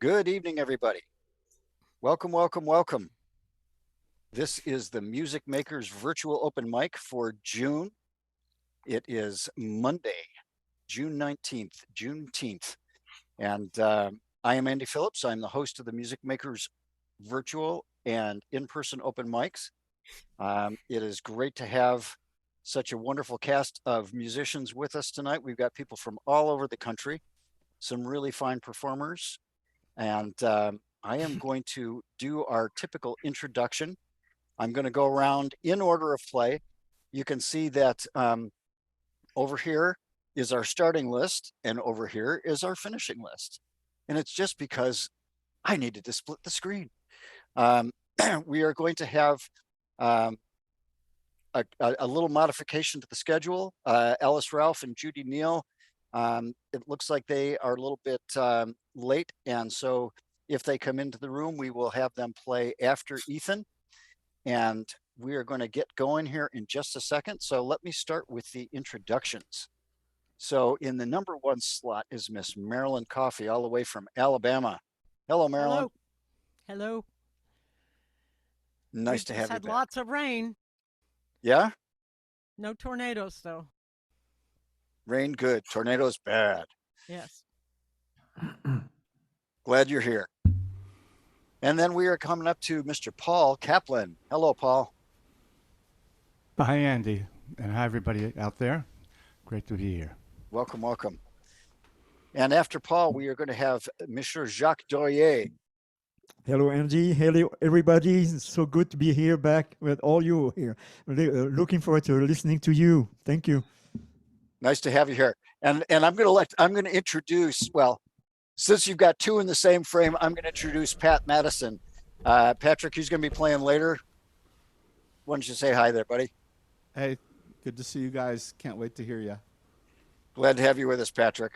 Good evening, everybody. Welcome, welcome, welcome. This is the Music Makers Virtual Open Mic for June. It is Monday, June 19th, Juneteenth. And I am Andy Phillips. I'm the host of the Music Makers Virtual and in-person open mics. It is great to have such a wonderful cast of musicians with us tonight. We've got people from all over the country, some really fine performers. And I am going to do our typical introduction. I'm going to go around in order of play. You can see that over here is our starting list, and over here is our finishing list. And it's just because I needed to split the screen. We are going to have a little modification to the schedule. Ellis, Ralph, and Judi, Neal. It looks like they are a little bit late, and so if they come into the room, we will have them play after Ethan. And we are going to get going here in just a second. So let me start with the introductions. So in the number one slot is Miss Marylyn Coffey, all the way from Alabama. Hello, Marilyn. Hello. Nice to have you had back. Lots of rain. Yeah? No tornadoes, though. Rain good. Tornadoes bad. Yes. Glad you're here. And then we are coming up to Mr. Paul Kaplan. Hello, Paul. Hi, Andy, and hi, everybody out there. Great to be here. Welcome, welcome. And after Paul, we are going to have Monsieur Jacques Dorier. Hello, Andy. Hello, everybody. It's so good to be here back with all you here. Looking forward to listening to you. Thank you. Nice to have you here. And I'm going to introduce, well, since you've got two in the same frame, I'm going to introduce Pat Matteson. Patrick, he's going to be playing later. Why don't you say hi there, buddy? Hey, good to see you guys. Can't wait to hear you. Glad to have you with us, Patrick.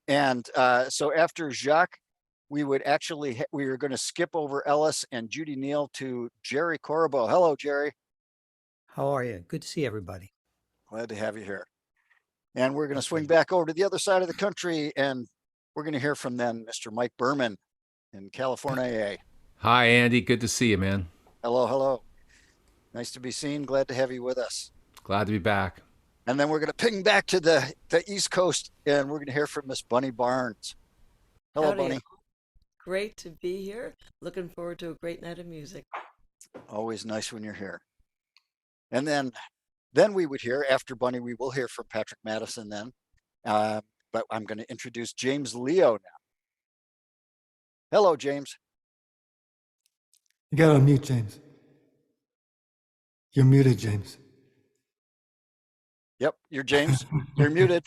And so after Jacques, we are going to skip over Ellis and Judi, Neal to Jerry Korobow. Hello, Jerry. How are you? Good to see everybody. Glad to have you here. And we're going to swing back over to the other side of the country, and we're going to hear from then Mr. Mike Berman in California. Hi, Andy. Good to see you, man. Hello, hello. Nice to be seen. Glad to have you with us. Glad to be back. And then we're going to ping back to the East Coast, and we're going to hear from Miss Bunny Barnes. Hello, Howdy. Bunny. Great to be here. Looking forward to a great night of music. Always nice when you're here. And then we would hear, after Bunny, we will hear from Patrick Matteson then. But I'm going to introduce James Leo now. Hello, James. You got to unmute, James. You're muted, James. Yep, you're James. You're muted.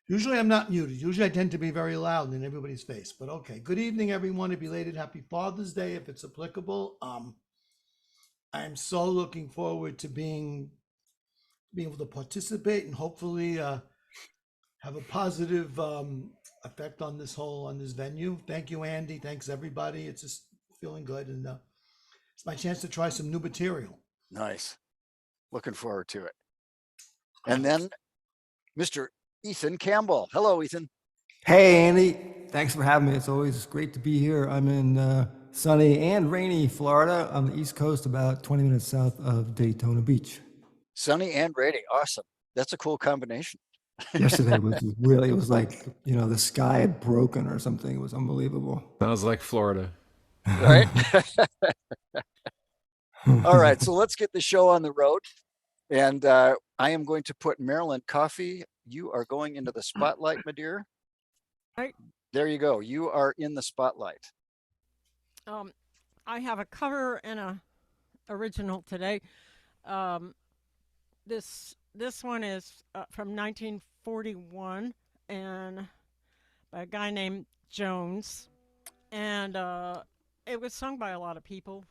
Usually I'm not muted. Usually I tend to be very loud in everybody's face. But okay. Good evening, everyone. A belated Happy Father's Day, if it's applicable. I'm so looking forward to being able to participate and hopefully have a positive effect on this venue. Thank you, Andy. Thanks, everybody. It's just feeling good, and it's my chance to try some new material. Nice. Looking forward to it. And then Mr. Ethan Campbell. Hello, Ethan. Hey, Andy. Thanks for having me. It's always great to be here. I'm in sunny and rainy Florida on the East Coast, about 20 minutes south of Daytona Beach. Sunny and rainy. Awesome. That's a cool combination. Yesterday was really, it was like, the sky had broken or something. It was unbelievable. Sounds like Florida. Right? All right. So let's get the show on the road. And I am going to put Marylyn Coffey. You are going into the spotlight, my dear. Right. There you go. You are in the spotlight. I have a cover and a original today. This one is from 1941 and by a guy named Jones, and it was sung by a lot of people.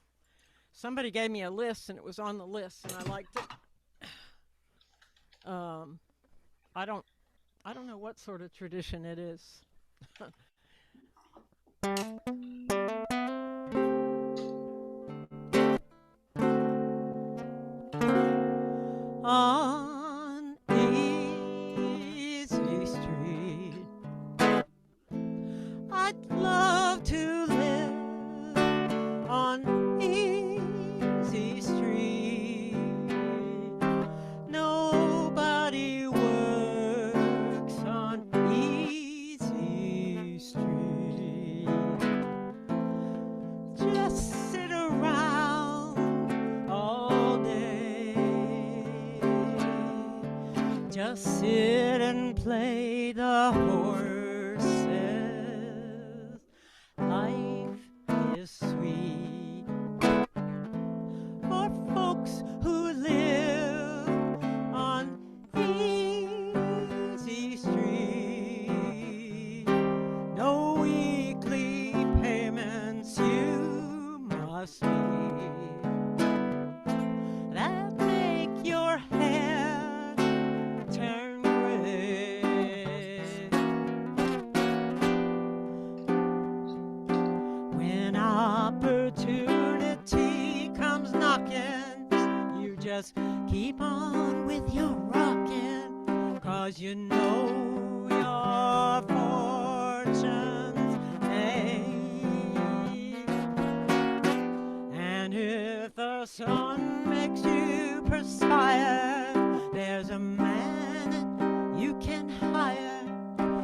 Somebody gave me a list, and it was on the list, and I liked it. I don't know what sort of tradition it is. On easy street, just sit and play the horses. Life is sweet for folks who live on easy street. No weekly payments you must meet that make your hair turn gray. When opportunity comes knocking, you just keep on with your rockin', 'cause you know your fortune's made. And if the sun makes you perspire, there's a man you can hire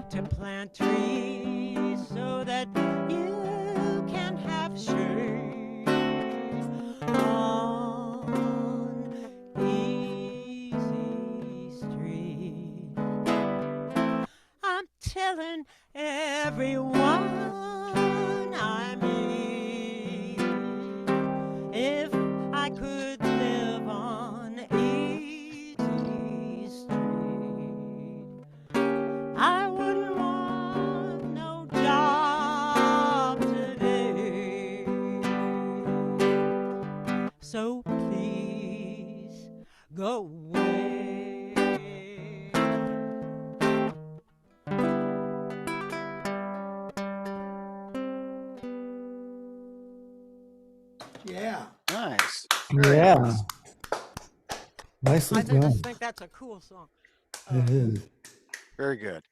to plant trees so that you can have shade on easy street. I'm telling everyone I meet, if I could live on easy street, I wouldn't want no job today. So please go away. Yeah. Nice. Yeah. Nicely I done. just think that's a cool song. It is. Very good.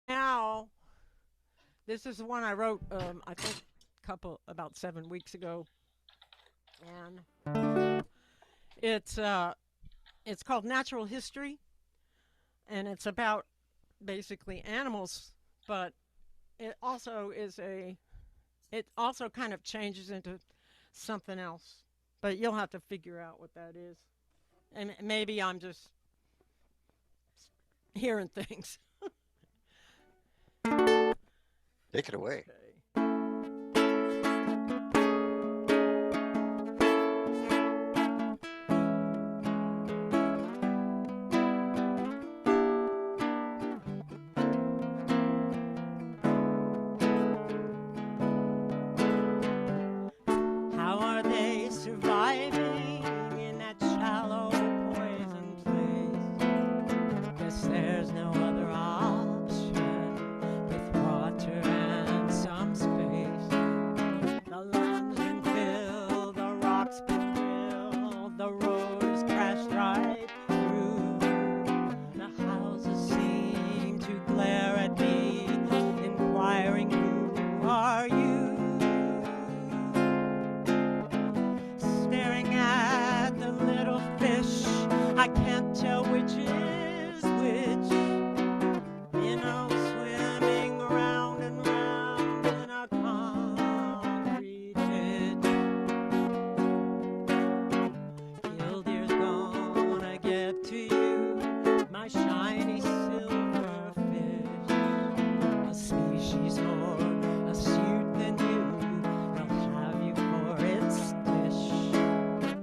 Now, this is the one I wrote, I think, about 7 weeks ago, and it's called Natural History, and it's about basically animals, but it also kind of changes into something else, but you'll have to figure out what that is, and maybe I'm just hearing things. Take it away. How are they surviving in that shallow poison place? Guess there's no other option with water and some space. The land's been filled, the rock's been drilled, the road is crashed right through. The houses seem to glare at me, inquiring, who are you? Staring at the little fish, I can't tell which is which. You know, swimming round and round in a concrete ditch. Killdeer's gonna get to you, my shiny silver fish. A species more astute than you will have you for its dish.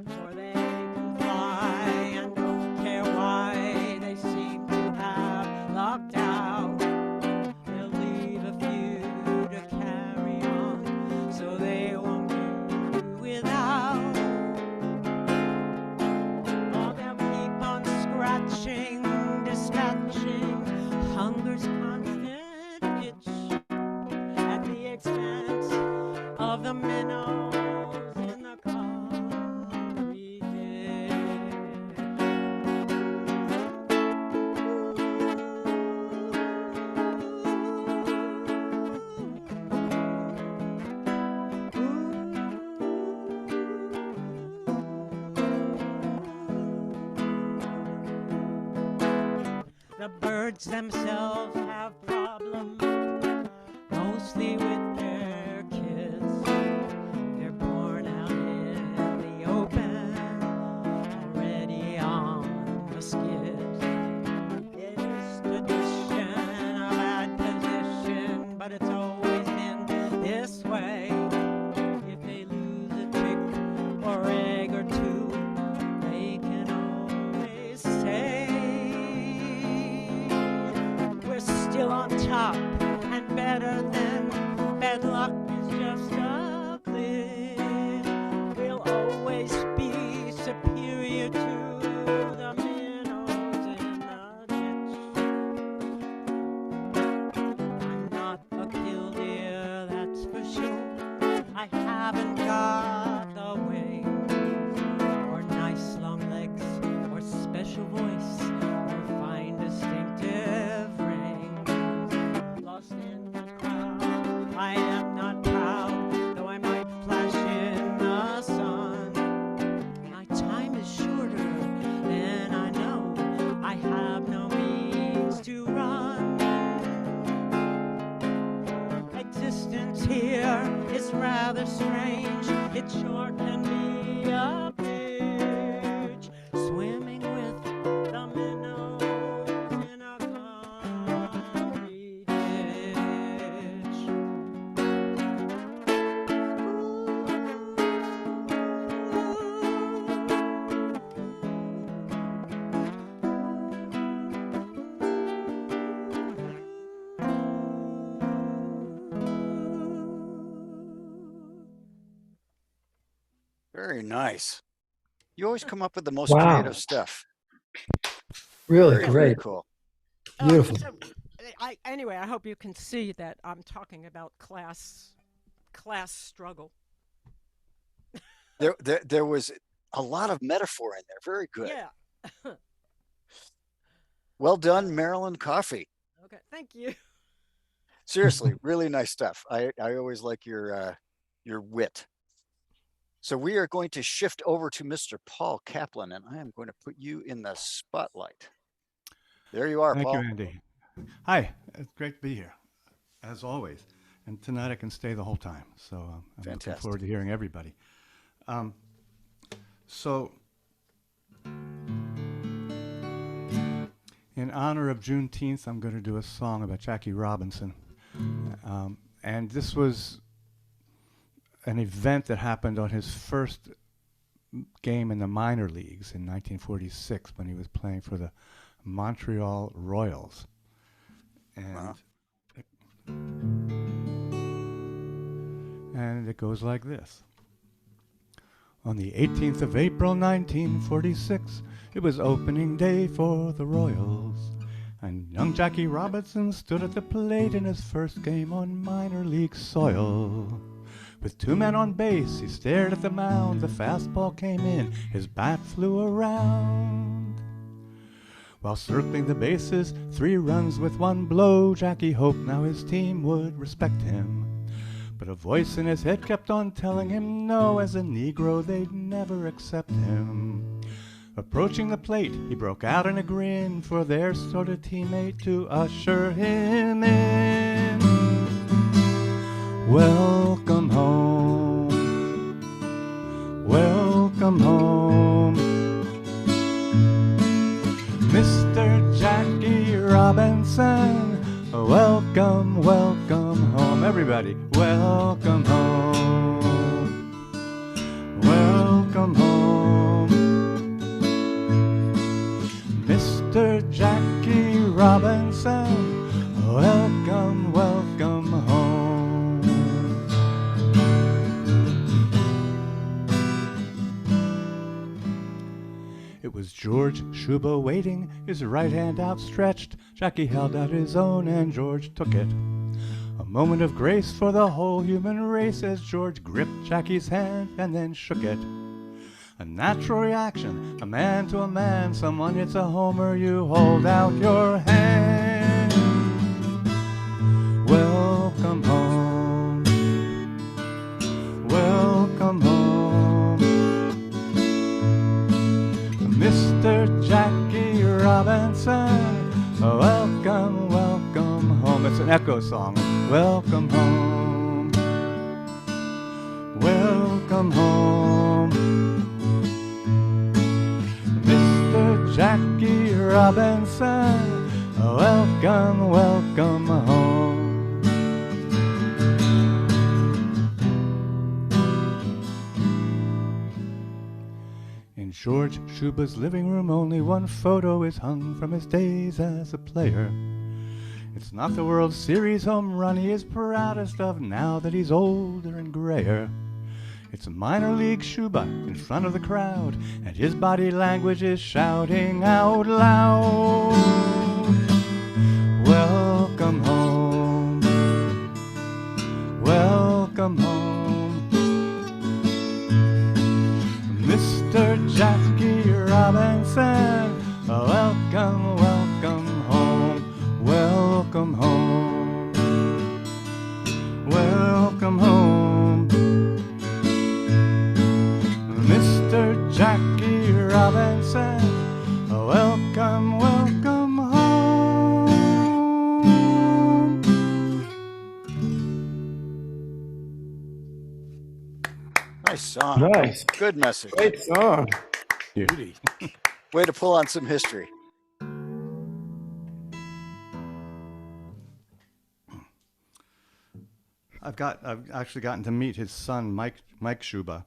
For they can fly and don't care why they seem to have locked out. They'll leave a few to carry on, so they won't do without. Oh, they'll keep on scratching, dispatching hunger's constant itch at the expense of the minnows in the concrete ditch. The birds themselves have problems, mostly with their kids. They're born out in the open, already on the skids. rather strange. It sure can be a page, swimming with the minnows in a concrete ditch. Very nice. You always come up with the most Wow. creative stuff. Really Very, very great. cool. Beautiful. So, anyway, I hope you can see that I'm talking about class struggle. There was a lot of metaphor in there. Very good. Yeah. Well done, Marylyn Coffey. Okay, thank you. Seriously, really nice stuff. I always like your wit. So we are going to shift over to Mr. Paul Kaplan, and I am going to put you in the spotlight. There you are, Thank Paul. you, Andy. Hi, it's great to be here, as always. And tonight I can stay the whole time, so I'm looking Fantastic. forward to hearing everybody. So, in honor of Juneteenth, I'm going to do a song about Jackie Robinson. And this was an event that happened on his first game in the minor leagues in 1946 when he was playing for the Montreal Royals. And and it goes like this. On the 18th of April 1946, it was opening day for the Royals. And young Jackie Robinson stood at the plate in his first game on minor league soil. With two men on base, he stared at the mound. The fastball came in, his bat flew around. While circling the bases, 3 runs with 1 blow, Jackie hoped now his team would respect him. But a voice in his head kept on telling him no, as a Negro they'd never accept him. Approaching the plate, he broke out in a grin for their sort of teammate to usher him in. Welcome home, welcome home, Mr. Jackie Robinson. Welcome, welcome home. Everybody, welcome home, welcome home, Mr. Jackie Robinson. Welcome, welcome home. It was George Shuba waiting, his right hand outstretched. Jackie held out his own and George took it. A moment of grace for the whole human race as George gripped Jackie's hand and then shook it. A natural reaction, a man to a man. Someone hits a homer, you hold out your hand. Welcome home, welcome home, Mr. Jackie Robinson. Welcome, welcome home. It's an echo song. Welcome home, welcome home, Mr. Jackie Robinson. Welcome, welcome home. In George Shuba's living room, only one photo is hung from his days as a player. It's not the World Series home run he is proudest of now that he's older and grayer. It's a minor league Shuba in front of the crowd, and his body language is shouting out loud. Welcome home, welcome home, Mr. Jackie Robinson. Welcome, welcome home, welcome home, welcome home, Mr. Jackie Robinson. Welcome, welcome home. song. Nice. Good message. Great song. Judi. Way to pull on some history. I've actually gotten to meet his son, Mike Shuba.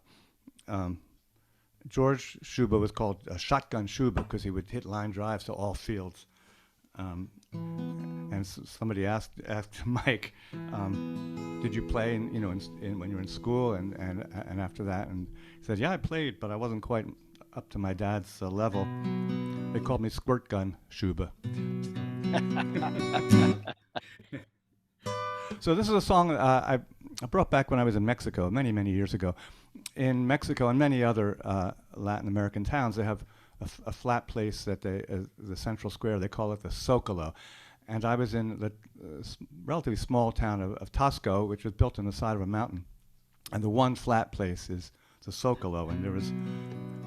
George Shuba was called Shotgun Shuba because he would hit line drives to all fields. And somebody asked Mike, "Did you play when you were in school and after that?" And he said, "Yeah, I played, but I wasn't quite up to my dad's level. They called me Squirt Gun Shuba." So this is a song I brought back when I was in Mexico many years ago. In Mexico and many other Latin American towns, they have a flat place that the central square, they call it the Zocalo. And I was in the relatively small town of Tasco, which was built on the side of a mountain. And the one flat place is the Zocalo, and there was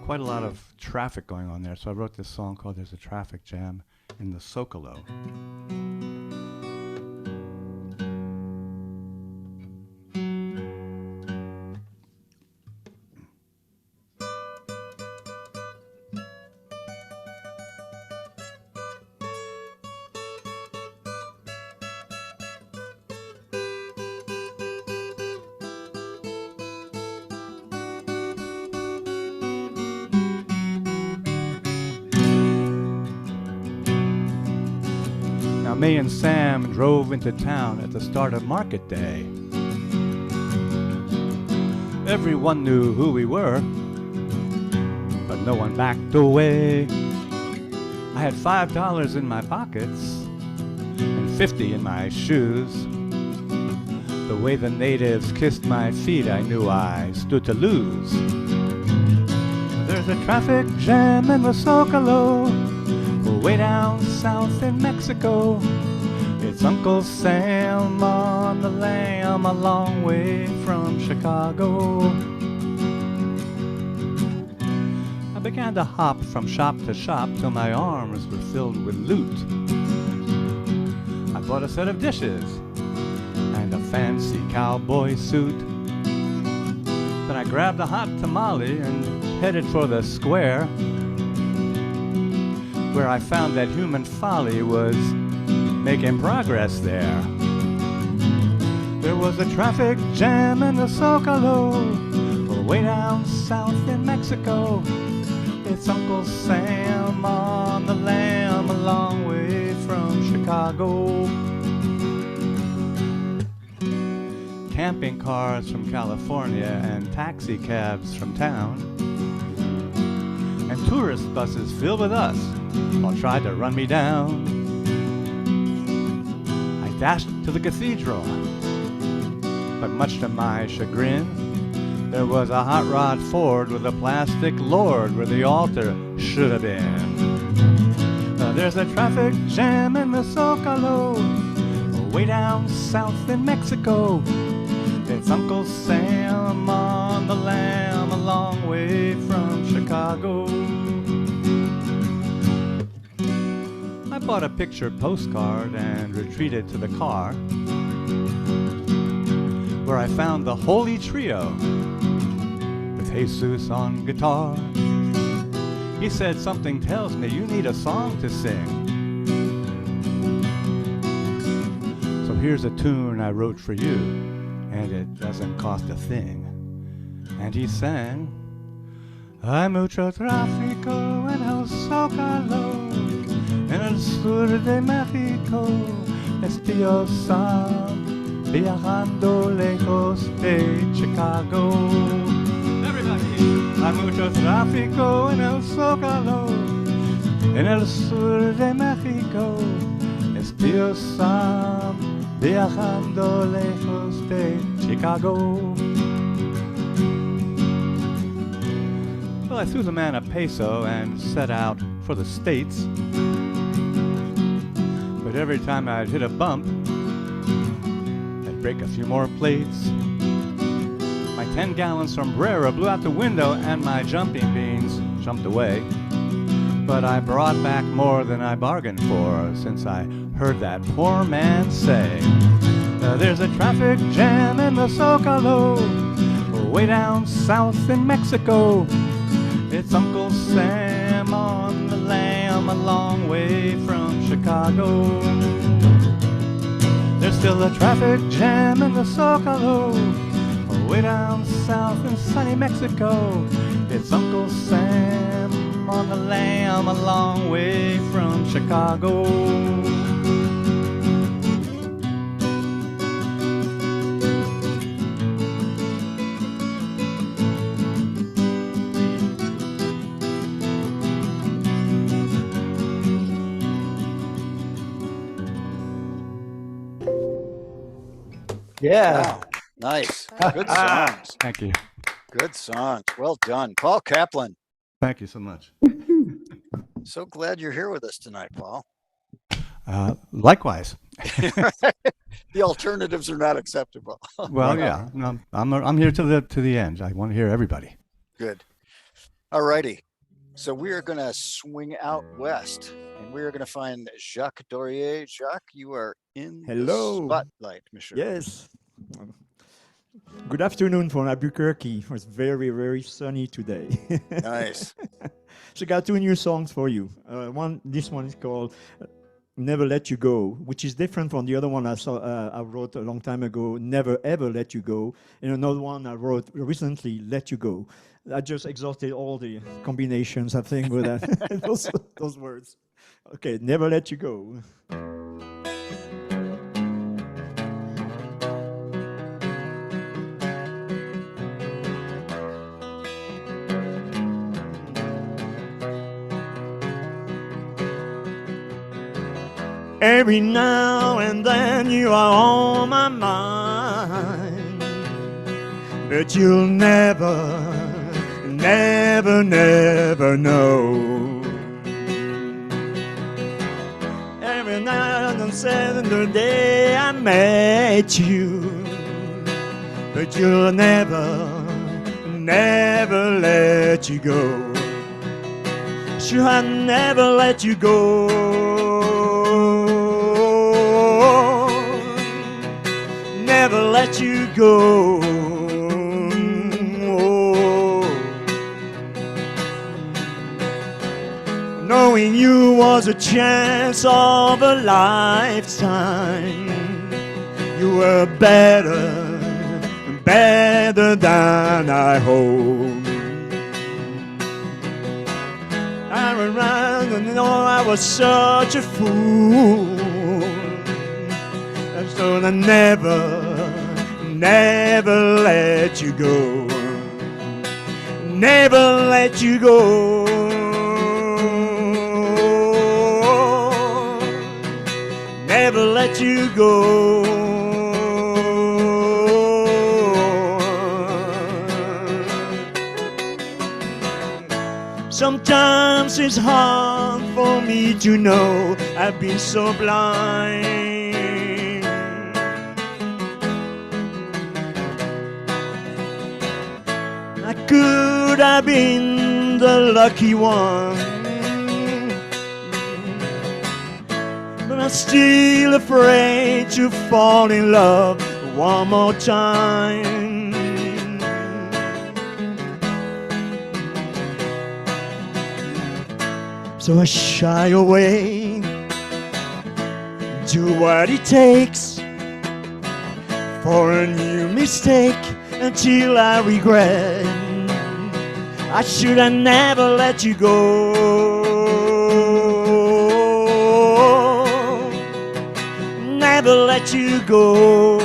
quite a lot of traffic going on there. So I wrote this song called "There's a Traffic Jam in the Zocalo." May and Sam drove into town at the start of market day. Everyone knew who we were, but no one backed away. I had $5 in my pockets and 50 in my shoes. The way the natives kissed my feet, I knew I stood to lose. There's a traffic jam in the Zocalo, way down south in Mexico. It's Uncle Sam on the lam, a long way from Chicago. I began to hop from shop to shop till my arms were filled with loot. I bought a set of dishes and a fancy cowboy suit. Then I grabbed a hot tamale and headed for the square, where I found that human folly was making progress there. There was a traffic jam in the Zocalo, way down south in Mexico. It's Uncle Sam on the lam, a long way from Chicago. Camping cars from California and taxi cabs from town, and tourist buses filled with us all tried to run me down. I dashed to the cathedral, but much to my chagrin, there was a hot rod Ford with a plastic Lord where the altar should have been. There's a traffic jam in the Zocalo, way down south in Mexico. It's Uncle Sam on the lam, a long way from Chicago. I bought a picture postcard and retreated to the car, where I found the Holy Trio with Jesus on guitar. He said, "Something tells me you need a song to sing. So here's a tune I wrote for you, and it doesn't cost a thing." And he sang, "Hay mucho tráfico en el Zocalo, en el sur de México. Estoy viajando lejos de Chicago." Everybody! Hay mucho tráfico en el Zocalo, en el sur de México. Estoy viajando lejos de Chicago. Well, I threw the man a peso and set out for the States. But every time I'd hit a bump, I'd break a few more plates. My 10-gallon sombrero blew out the window and my jumping beans jumped away. But I brought back more than I bargained for, since I heard that poor man say, "There's a traffic jam in the Zocalo, way down south in Mexico. It's Uncle Sam on the lam, a long way from Chicago. There's still a traffic jam in the Zocalo, way down south in sunny Mexico. It's Uncle Sam on the lam, a long way from Chicago. Yeah. Wow. Nice. Good songs. Thank you. Good songs. Well done. Paul Kaplan. Thank you so much. So glad you're here with us tonight, Paul. Likewise. The alternatives are not acceptable. Well, yeah, no, I'm here to the end. I want to hear everybody. Good. All righty. So we are going to swing out west, and we are going to find Jacques Dorier. Jacques, you are in Hello. the spotlight, monsieur. Yes. Good afternoon from Albuquerque. It was very, very sunny today. Nice. So I got two new songs for you. This one is called "Never Let You Go," which is different from the other one I wrote a long time ago, "Never Ever Let You Go," and another one I wrote recently, "Let You Go." I just exhausted all the combinations, I think, with that those words. Okay, "Never Let You Go." Every now and then you are on my mind, but you'll never, never, never know. Every night and then the day I met you, but you'll never, never let you go. Sure, I never let you go. Never let you go. Knowing you was a chance of a lifetime. You were better, better than I hoped. I remember and know I was such a fool. And so I never, never let you go. Never let you go. Never let you go. Sometimes it's hard for me to know I've been so blind. I could have been the lucky one, but I'm still afraid to fall in love one more time. So I shy away, do what it takes for a new mistake until I regret. I should have never let you go. Never let you go.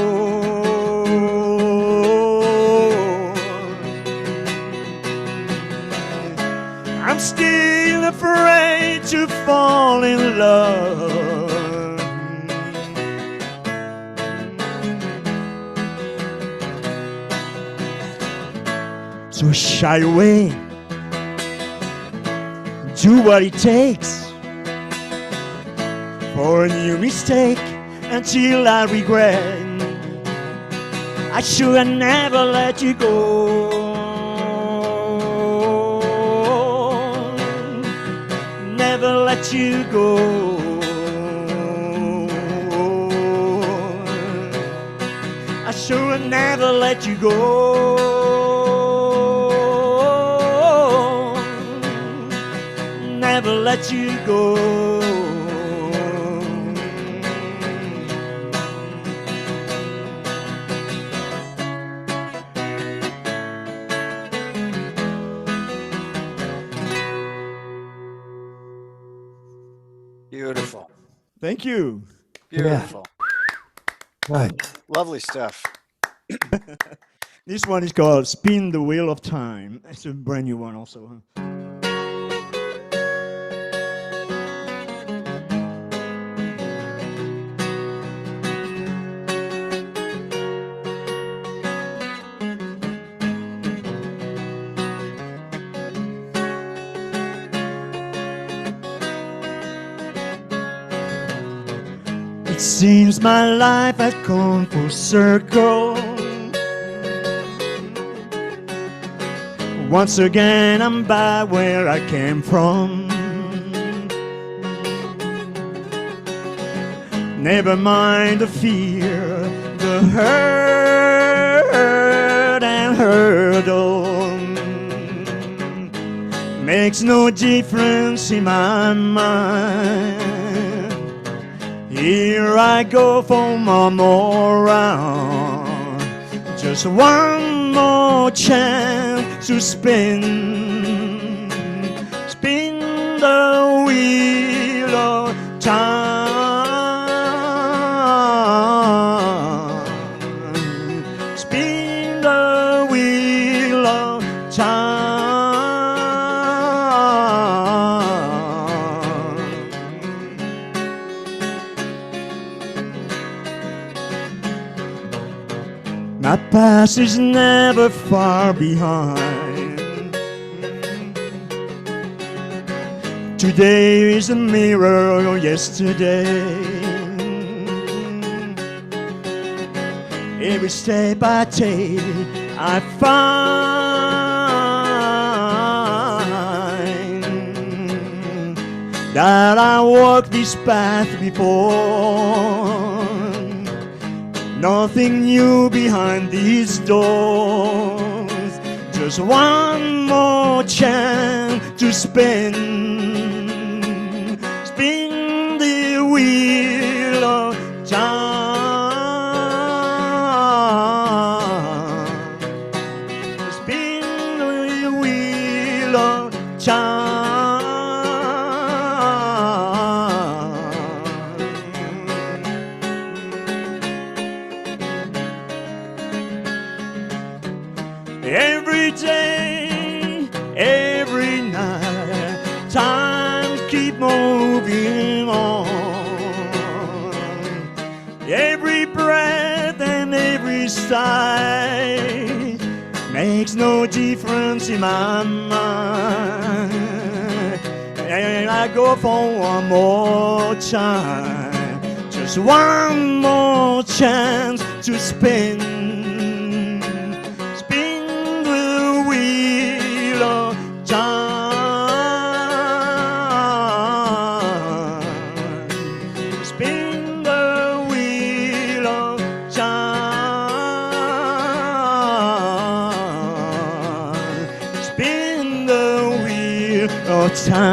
I'm still afraid to fall in love. So shy away, do what it takes for a new mistake until I regret. I should have never let you go. Never let you go. I should have never let you go. never let you go. Beautiful. Thank you. Beautiful. Right. Lovely stuff. This one is called Spin the Wheel of Time. It's a brand new one also. It seems my life had gone full circle. Once again I'm back where I came from. Never mind the fear, the hurt and hurdle. Makes no difference in my mind. Here I go for one more round. Just one more chance to spin the wheel of time. Spin the wheel of time. My past is never far behind. Today is a mirror of yesterday. Every step I take, I find that I walked this path before. Nothing new behind these doors. Just one more chance to spin the wheel of time. Spin the wheel of time. Every day, every night, time keep moving on. Every breath and every sigh makes no difference in my mind. And I go for one more time, just one more chance to spin the wheel of time. Spin the wheel of time. Spin the wheel of time.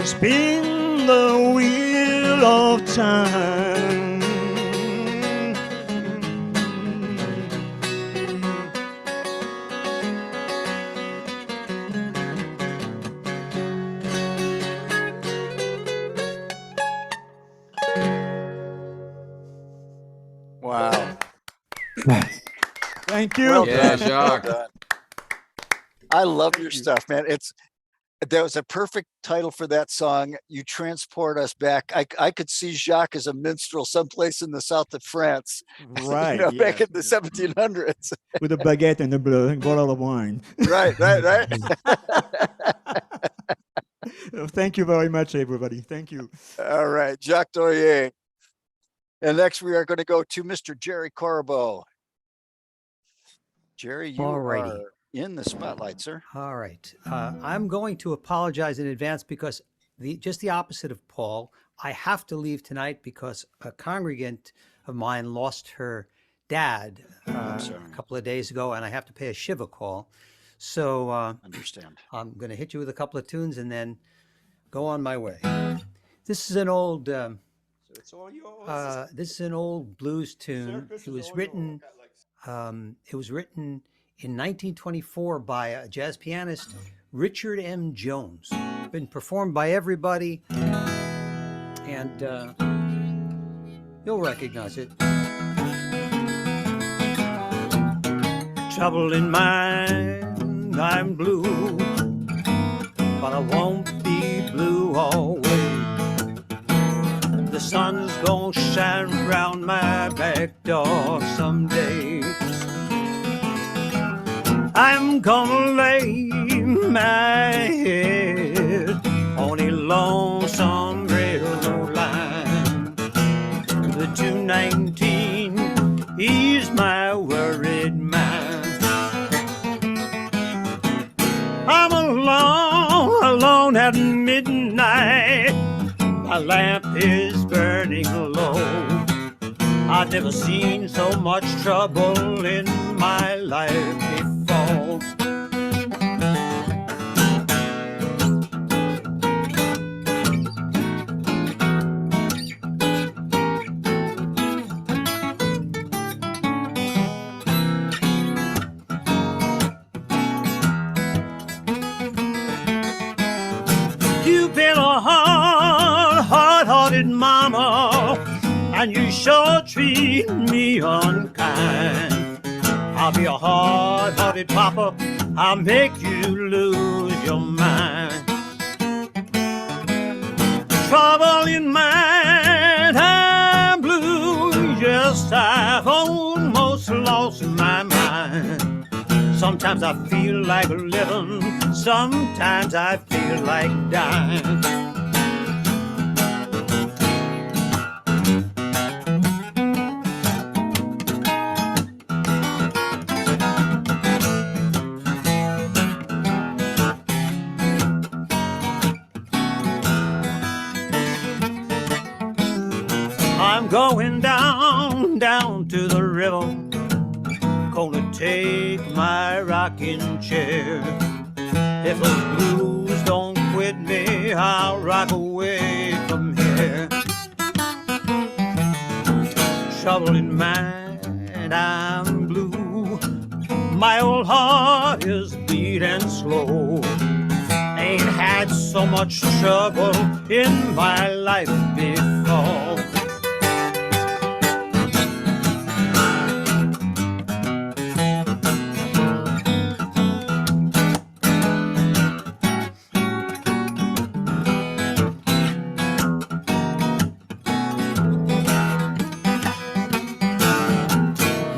Spin the wheel of time. Wow. Thank you. Well Yeah, done. Jacques. Well done. I love your stuff, man. That was a perfect title for that song. You transport us back. I could see Jacques as a minstrel someplace in the south of France, Right. back in yes. the 1700s. With a baguette and a bottle of wine. Right. Thank you very much, everybody. Thank you. All right, Jacques Dorier. And next we are going to go to Mr. Jerry Korobow. Jerry, you Alrighty. are in the spotlight, sir. All right. I'm going to apologize in advance because just the opposite of Paul, I have to leave tonight because a congregant of mine lost her dad I'm a sorry. couple of days ago, and I have to pay a Shiva call. So Understand. I'm going to hit you with a couple of tunes and then go on my way. This is an old It's all yours. this is an old blues tune. Circus It is was all written in 1924 by a jazz pianist, Richard M. Jones. Been performed by everybody, and you'll recognize it. Trouble in mind, I'm blue, but I won't be blue always. The sun's gonna shine round my back door someday. I'm gonna lay my head on a lonesome railroad line. The 219 is my worried mind. I'm alone at midnight. My lamp is burning low. I've never seen so much trouble in my life before. You've been a hard-hearted mama, and you sure treat me unkind. I'll be a hard-hearted papa, I'll make you lose your mind. Trouble in mind, I'm blue, yes, I've almost lost my mind. Sometimes I feel like living, sometimes I feel like dying. I'm going down to the river, gonna take my rocking chair. If those blues don't quit me, I'll rock away from here. Trouble in mind, I'm blue. My old heart is beating slow. Ain't had so much trouble in my life before.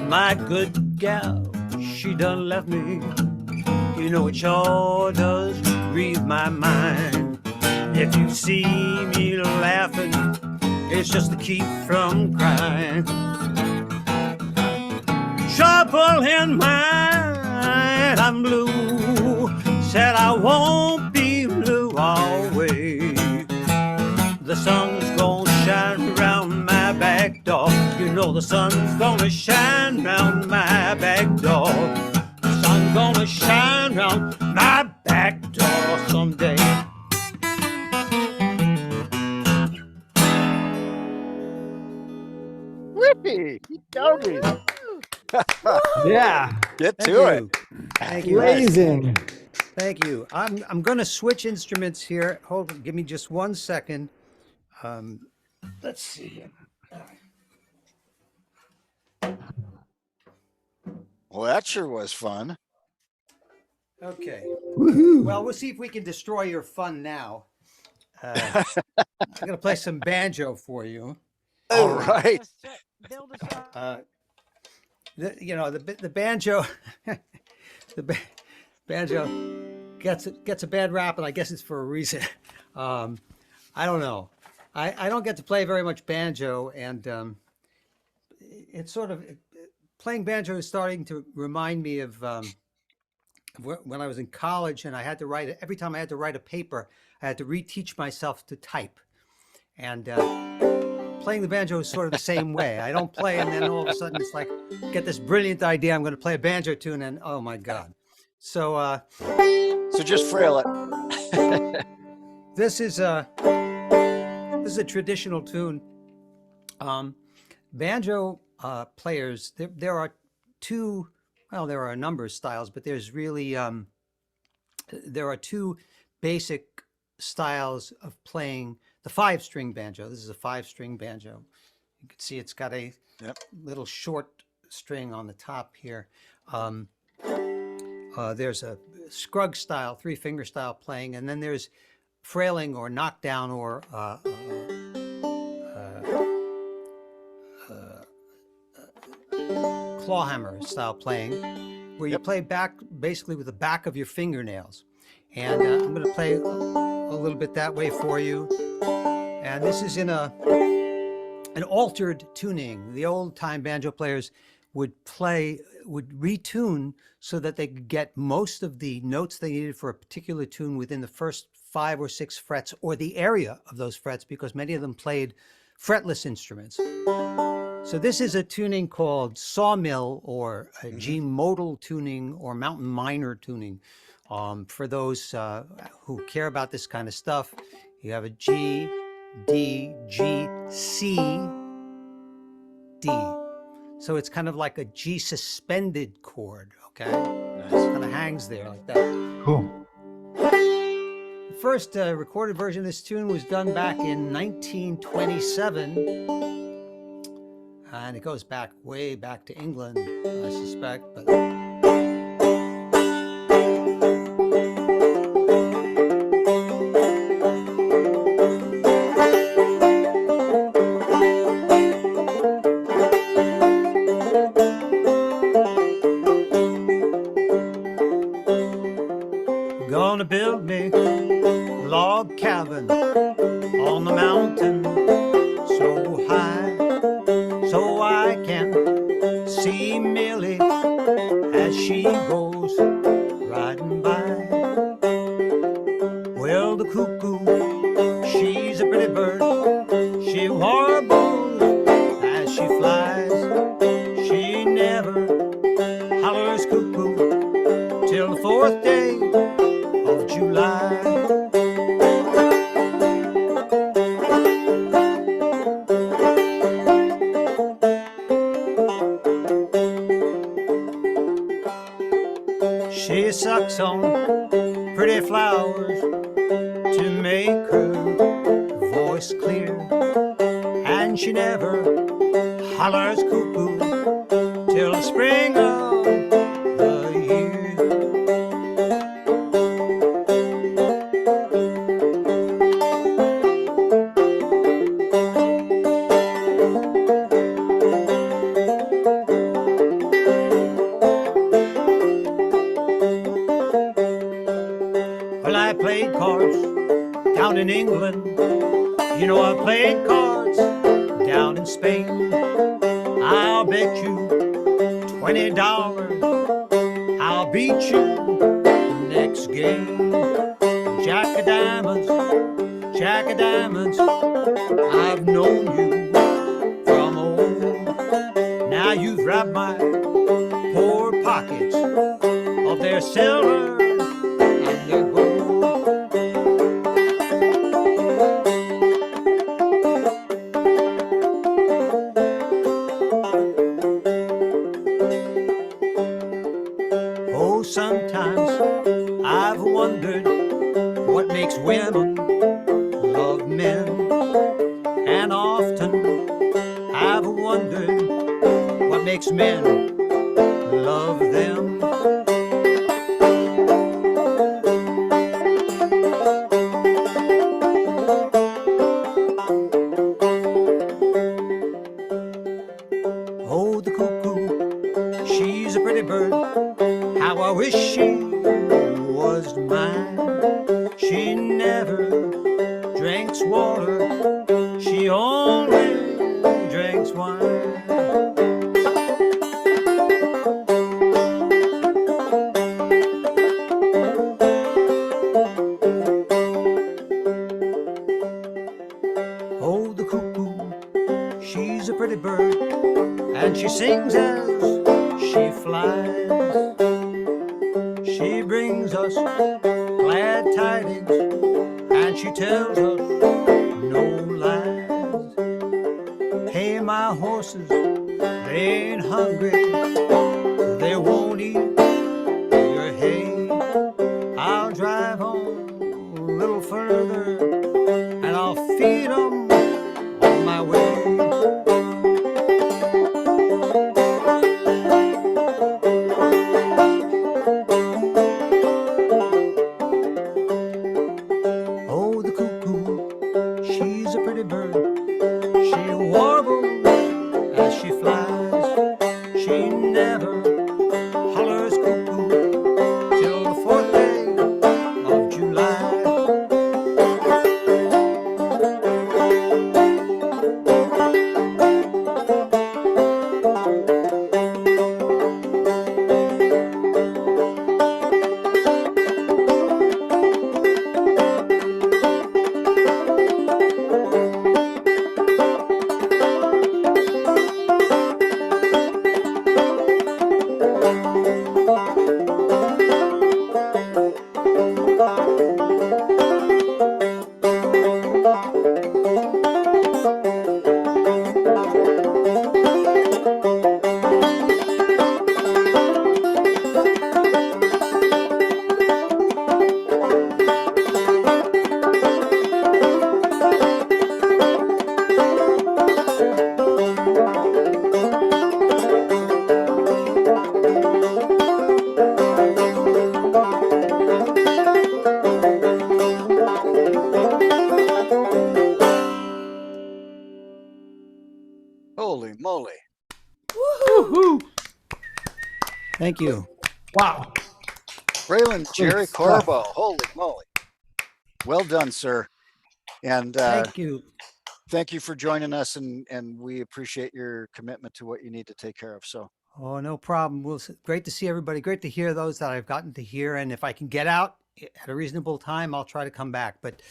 My good gal, she done left me. You know it sure does grieve my mind. If you see me laughing, it's just to keep from crying. Trouble in mind, I'm blue. Said I won't be blue always. The sun's gonna shine round my back door. You know the sun's gonna shine round my back door. The sun's gonna shine round my back door someday. Whippy, Doggy. Yeah. Get Thank to you. it. Thank you. Amazing. Thank you. I'm going to switch instruments here. Hold on, give me just 1 second. Let's see. Well, that sure was fun. Okay. Woohoo. Well, we'll see if we can destroy your fun now. I'm going to play some banjo for you. All right. Build us up. The banjo, banjo gets a bad rap, and I guess it's for a reason. I don't know. I don't get to play very much banjo, and it's sort of playing banjo is starting to remind me of when I was in college, and I had to write every time I had to write a paper, I had to reteach myself to type, and playing the banjo is sort of the same way. I don't play, and then all of a sudden it's like, get this brilliant idea. I'm going to play a banjo tune, and oh my God. So just frail it. this is a traditional tune. Banjo players, there are two, well, there are a number of styles, but there's really, there are two basic styles of playing the 5-string banjo. This is a 5-string banjo. You can see it's got a little short string on the top here. There's a scrug style, 3-finger style playing, and then there's frailing or knockdown or clawhammer style playing, where you play basically with the back of your fingernails. And I'm going to play a little bit that way for you. And this is in an altered tuning. The old-time banjo players would retune so that they could get most of the notes they needed for a particular tune within the first 5 or 6 frets, or the area of those frets, because many of them played fretless instruments. So this is a tuning called sawmill, or a G modal tuning, or mountain minor tuning. For those who care about this kind of stuff, you have a G, D, G, C, D. So it's kind of like a G suspended chord, okay? Nice. It kind of hangs there like that. Cool. The first recorded version of this tune was done back in 1927. And it goes back, way back to England, I suspect. But gonna build me a log cabin on the mountain so high, so I can see Millie as she goes riding by. Well, the cuckoo, she's a pretty bird. She warbles as she flies. She never hollers cuckoo till the 4th day of July. She sucks on pretty flowers to make her voice clear, and she never hollers cuckoo till the spring of the year. In England, you know, I played cards down in Spain. I'll bet you $20 I'll beat you next game. Jack of diamonds, I've known you from old. Now you've robbed my poor pockets of their silver and their gold. Sometimes I've wondered what makes women love men, and often I've wondered what makes men love them. Oh, the cuckoo, she's a pretty bird. How I wish she was mine. She never drinks water, she only drinks wine. Oh, the cuckoo, sings as she flies. She brings us glad tidings, and she tells us no lies. Hey, my horses, they ain't hungry, they won't eat your hay. I'll drive on a little further, and I'll feed 'em on my way. Oh, the cuckoo, she's a pretty bird. She warbles as she flies. She never hollers cuckoo till the 4th day of July. Holy moly. Thank you. Wow. Braylon Jerry Good stuff. Korobow. Holy moly. Well done, sir. And Thank you. thank you for joining us, and we appreciate your commitment to what you need to take care of. So Oh, no problem. Great to see everybody. Great to hear those that I've gotten to hear. And if I can get out at a reasonable time, I'll try to come back. But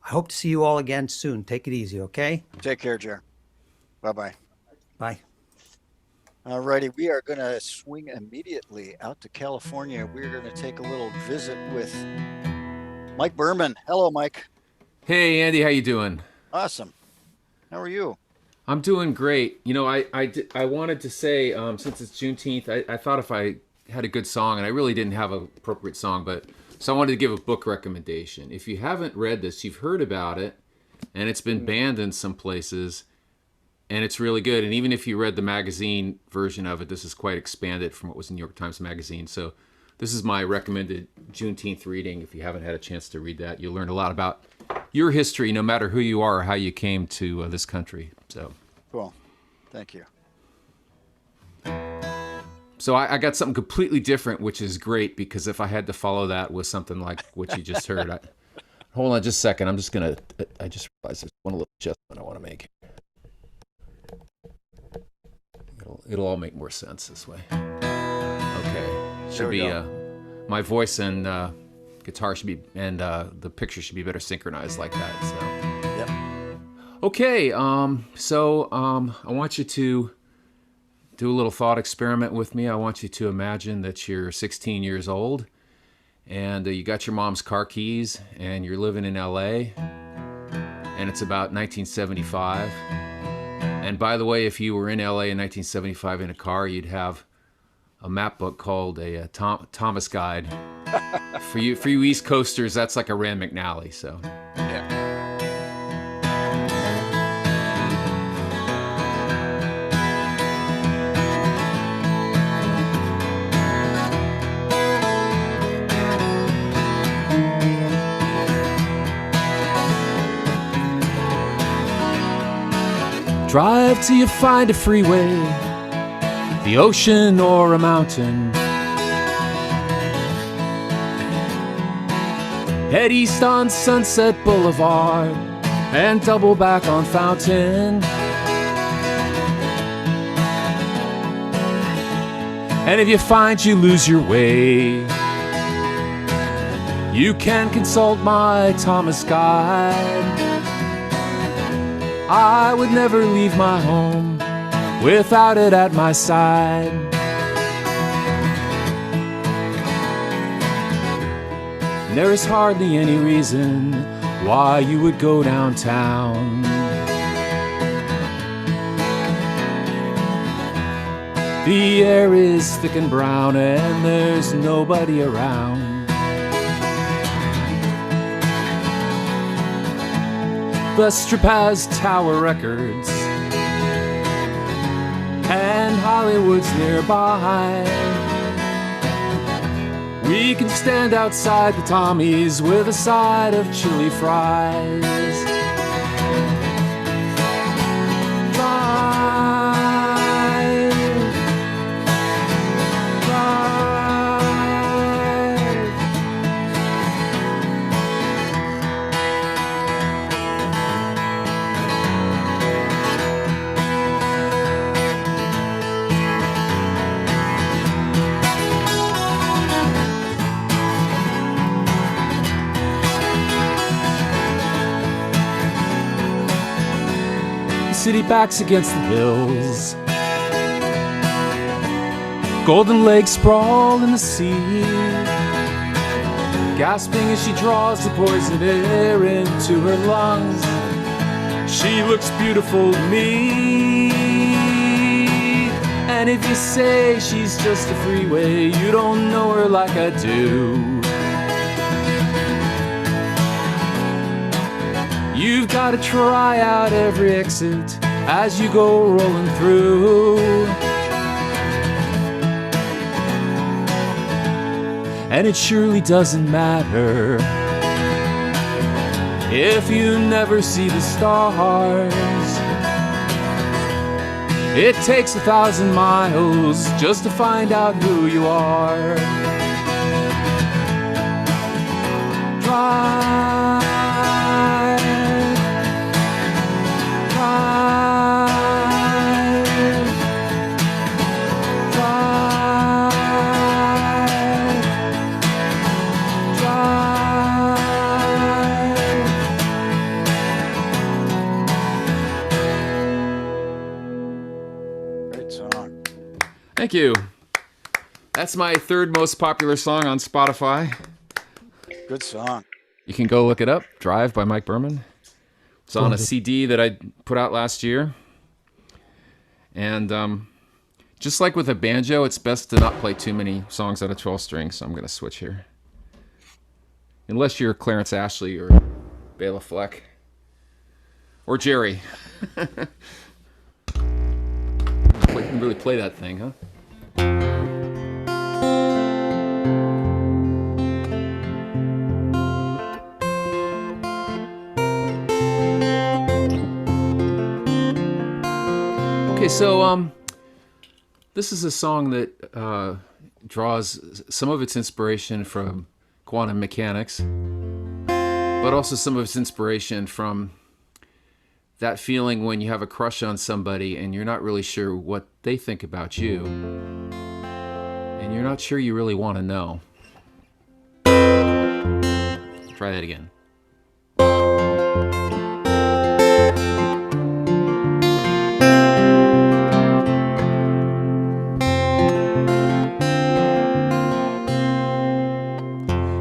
I hope to see you all again soon. Take it easy, okay? take care, Jerry. Bye-bye. Bye. All righty, we are going to swing immediately out to California. We're going to take a little visit with Mike Berman. Hello, Mike. Hey, Andy, how you doing? Awesome. How are you? I'm doing great. You know, I wanted to say, since it's Juneteenth, I thought if I had a good song, and I really didn't have an appropriate song, but so I wanted to give a book recommendation. If you haven't read this, you've heard about it, and it's been banned in some places, and it's really good. And even if you read the magazine version of it, this is quite expanded from what was in New York Times Magazine. So this is my recommended Juneteenth reading. If you haven't had a chance to read that, you'll learn a lot about your history, no matter who you are or how you came to this country. So Cool. Thank you. So I got something completely different, which is great, because if I had to follow that with something like what you just heard, hold on just a second. I just realized there's one little adjustment I want to make. It'll all make more sense this way. Okay. Should be my voice and guitar should be, and the picture should be better synchronized like that. So. Yep. Okay. So I want you to do a little thought experiment with me. I want you to imagine that you're 16 years old and you got your mom's car keys and you're living in LA, and it's about 1975. And by the way, if you were in LA in 1975 in a car, you'd have a map book called a Thomas Guide. For you East Coasters, that's like a Rand McNally. So Yeah. drive till you find a freeway, the ocean or a mountain. Head east on Sunset Boulevard and double back on Fountain. And if you find you lose your way, you can consult my Thomas Guide. I would never leave my home without it at my side. There is hardly any reason why you would go downtown. The air is thick and brown and there's nobody around. The Strip has Tower Records and Hollywood's nearby. We can stand outside the Tommy's with a side of chili fries. Drive, drive. The city backs against the hills. Golden legs sprawl in the sea, gasping as she draws the poison air into her lungs. She looks beautiful to me, and if you say she's just a freeway, you don't know her like I do. You've got to try out every exit as you go rolling through. And it surely doesn't matter if you never see the stars. It takes 1,000 miles just to find out who you are. Drive, Thank you. That's my third most popular song on Spotify. Good song. You can go look it up. Drive by Mike Berman. It's on a CD that I put out last year. And just like with a banjo, it's best to not play too many songs on a 12 string, so I'm going to switch here. Unless you're Clarence Ashley or Bela Fleck. Or Jerry. You can really play that thing, huh? Okay, so this is a song that draws some of its inspiration from quantum mechanics, but also some of its inspiration from that feeling when you have a crush on somebody and you're not really sure what they think about you, and you're not sure you really want to know. Try that again.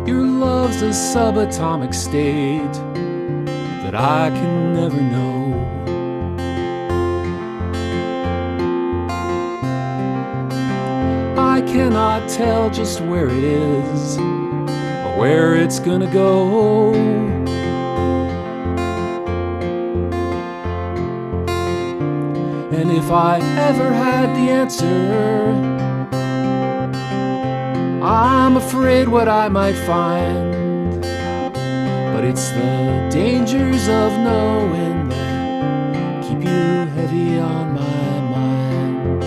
Your love's a subatomic state that I can never know. I cannot tell just where it is or where it's gonna go. And if I ever had the answer, I'm afraid what I might find. But it's the dangers of knowing that keep you heavy on my mind.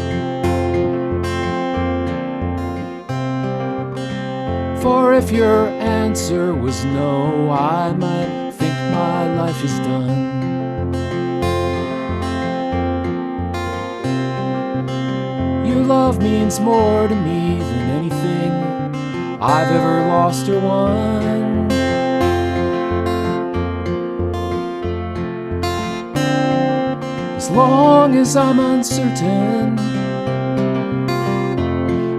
For if your answer was no, I might think my life is done. Your love means more to me than anything I've ever lost or won. As long as I'm uncertain,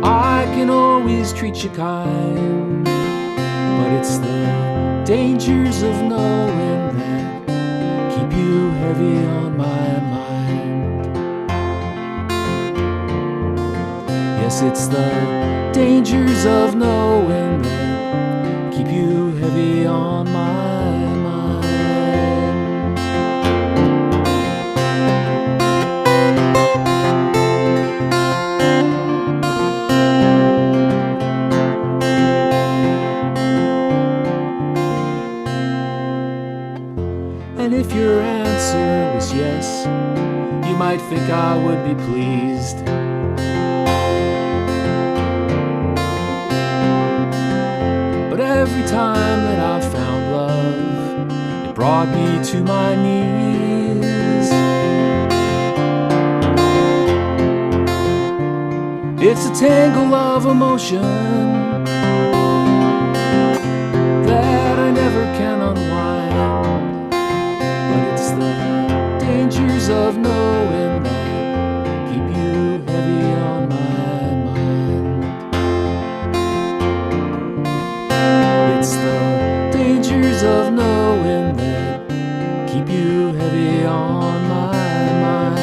I can always treat you kind. But it's the dangers of knowing that keep you heavy on my mind. Yes, it's the dangers of knowing that keep you heavy on my mind. And if your answer was yes, you might think I would be pleased. But every time that I've found love, it brought me to my knees. It's a tangle of emotion that I never can unwind. But it's the dangers of knowing that keep you heavy on my mind. It's the dangers of knowing that keep you heavy on my mind.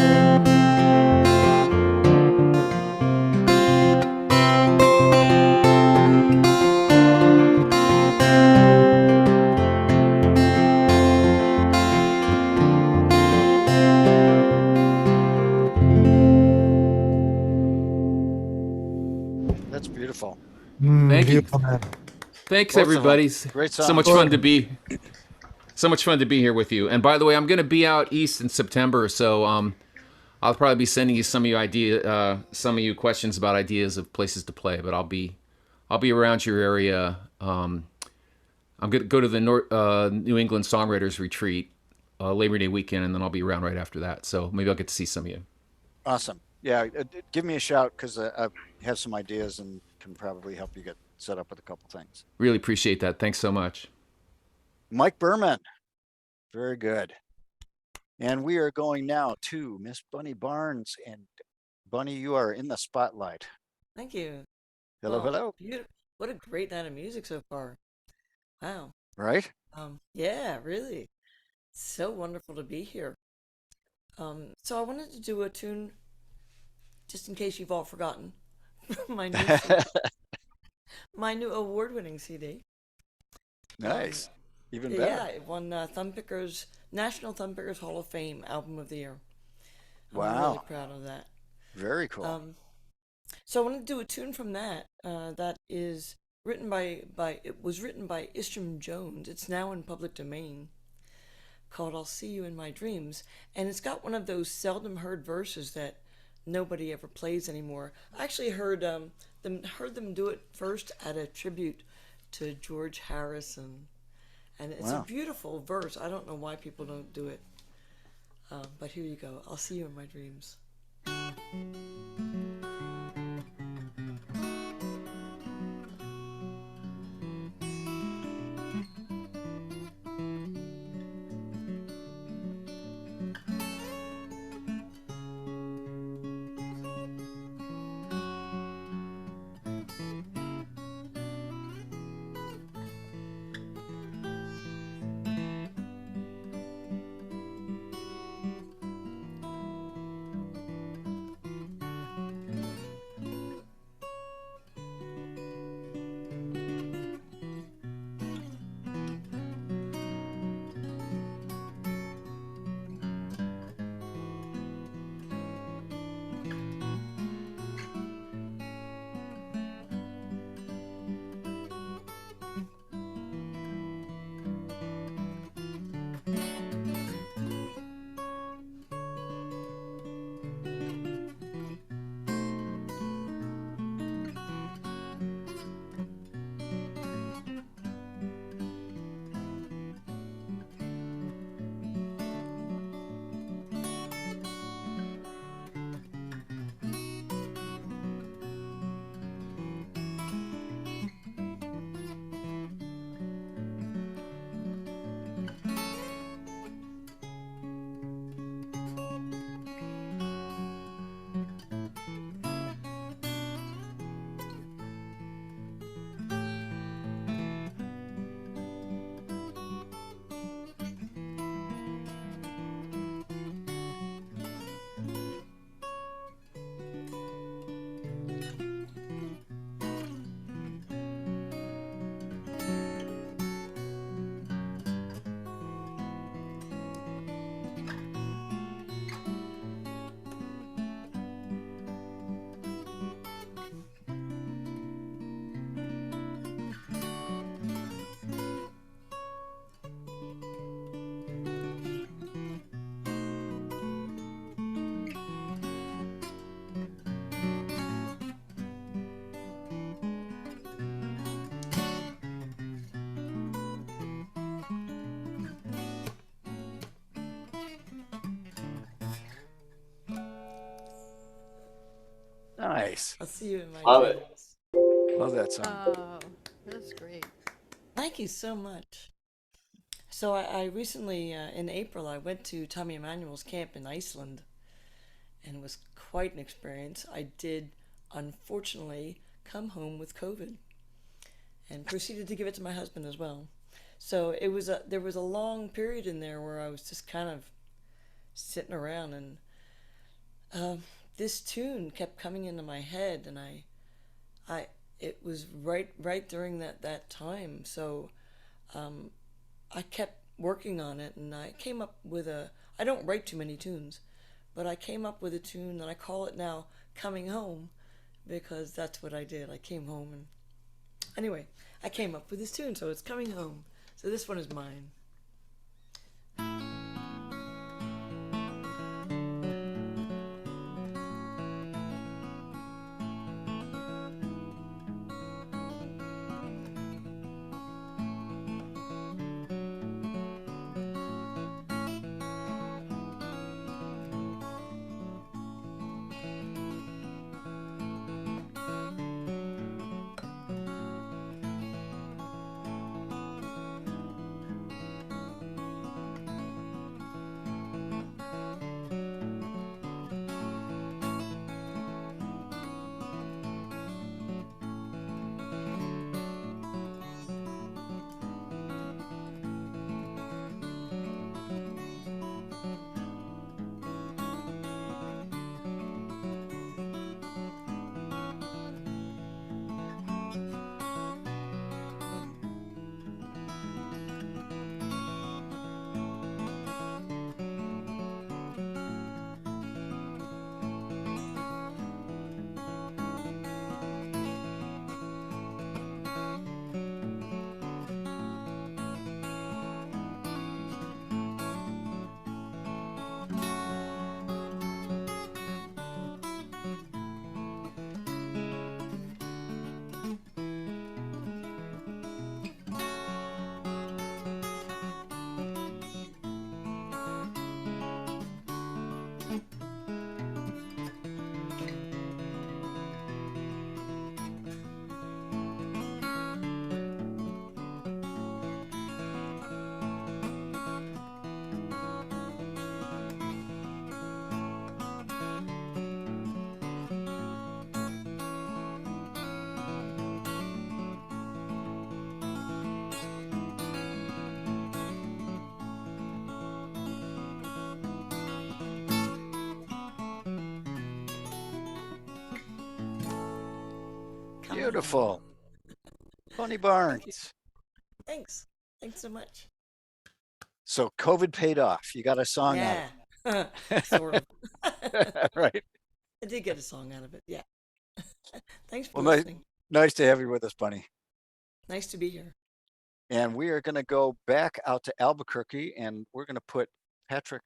That's beautiful. Thank you. Beautiful, man. Thanks, Both of them. everybody. Great So song. much fun to be. So much fun to be here with you. And by the way, I'm going to be out east in September, so I'll probably be sending you some of you questions about ideas of places to play. But I'll be around your area. I'm going to go to the New England Songwriters Retreat Labor Day weekend, and then I'll be around right after that. So maybe I'll get to see some of you. Awesome. Yeah, give me a shout because I have some ideas and can probably help you get set up with a couple things. Really appreciate that. Thanks so much. Mike Berman. Very good. And we are going now to Miss Bunny Barnes. And Bunny, you are in the spotlight. Thank you. Hello, Oh, hello. What a great night of music so far. Wow. Right? Yeah, really. So wonderful to be here. So I wanted to do a tune, just in case you've all forgotten, from my new my new award-winning CD. Nice. Even Yeah, better. it won National Thumbpickers Hall of Fame Album of the Year. I'm Wow. really proud of that. Very cool. So I want to do a tune from that. That is written it was written by Istram Jones. It's now in public domain. Called "I'll See You in My Dreams," and it's got one of those seldom heard verses that nobody ever plays anymore. I actually heard them do it first at a tribute to George Harrison, and it's Wow. a beautiful verse. I don't know why people don't do it, but here you go. "I'll see you in my dreams." Nice. I'll see you in my Love it. dreams. Love that song. Oh, that's great. Thank you so much. So I recently, in April, I went to Tommy Emmanuel's camp in Iceland, and it was quite an experience. I did, unfortunately, come home with COVID, and proceeded to give it to my husband as well. So there was a long period in there where I was just kind of sitting around, and this tune kept coming into my head, and it was right during that time. So I kept working on it, and I came up with I don't write too many tunes, but I came up with a tune, and I call it now Coming Home, because that's what I did. I came home, and anyway, I came up with this tune, so it's Coming Home. So this one is mine. Beautiful. Tony Barnes. Thanks so much. So COVID paid off. You got a song out Yeah, sort of. of it. Right. I did get a song out of it. Yeah. Thanks for Well, listening. nice to have you with us, Bunny. Nice to be here. And we are going to go back out to Albuquerque, and we're going to put Patrick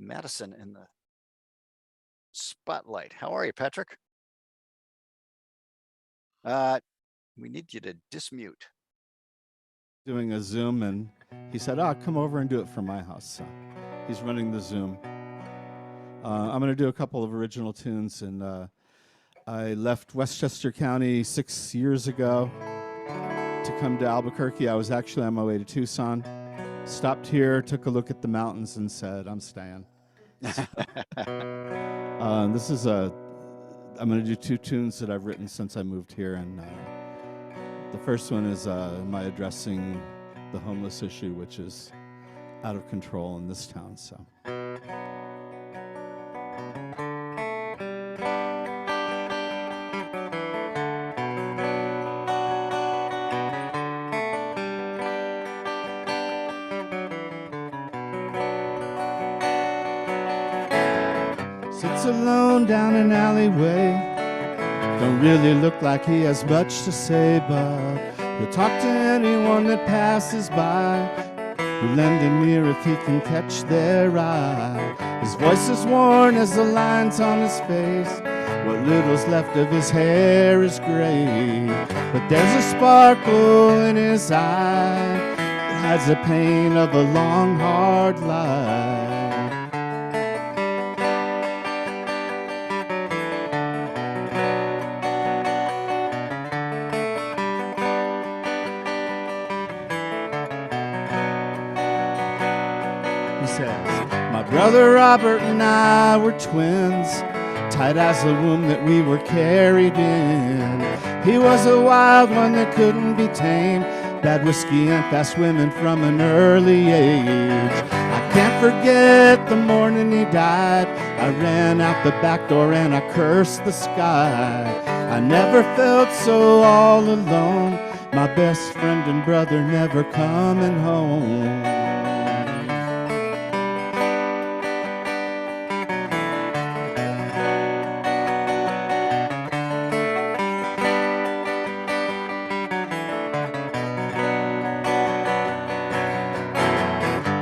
Matteson in the spotlight. How are you, Patrick? We need you to dismute. Doing a Zoom, and he said, come over and do it from my house. So he's running the Zoom. I'm going to do a couple of original tunes, and I left Westchester County 6 years ago to come to Albuquerque. I was actually on my way to Tucson. Stopped here, took a look at the mountains, and said, I'm staying. I'm going to do two tunes that I've written since I moved here, and the first one is my addressing the homeless issue, which is out of control in this town. So. Sits alone down an alleyway. Don't really look like he has much to say, but he'll talk to anyone that passes by, who lend an ear if he can catch their eye. His voice is worn as the lines on his face. What little's left of his hair is gray, but there's a sparkle in his eye that hides the pain of a long, hard life. says, my brother Robert and I were twins, tight as the womb that we were carried in. He was a wild one that couldn't be tamed, bad whiskey and fast women from an early age. I can't forget the morning he died. I ran out the back door and I cursed the sky. I never felt so all alone, my best friend and brother never coming home.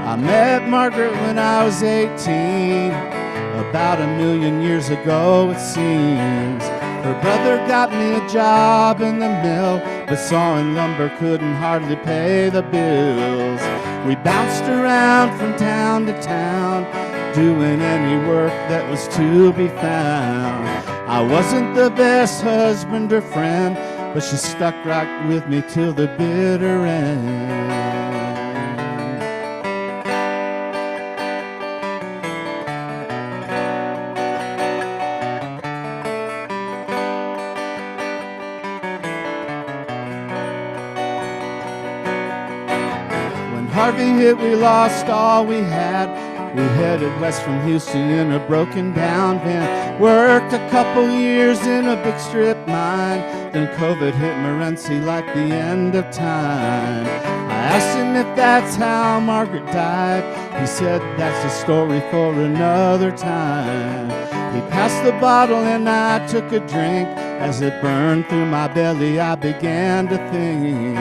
I met Margaret when I was 18, about 1,000,000 years ago it seems. Her brother got me a job in the mill, but sawing lumber couldn't hardly pay the bills. We bounced around from town to town, doing any work that was to be found. I wasn't the best husband or friend, but she stuck right with me till the bitter end. Harvey hit, we lost all we had. We headed west from Houston in a broken down van. Worked a couple years in a big strip mine. Then COVID hit Morenci like the end of time. I asked him if that's how Margaret died. He said that's a story for another time. He passed the bottle and I took a drink. As it burned through my belly, I began to think.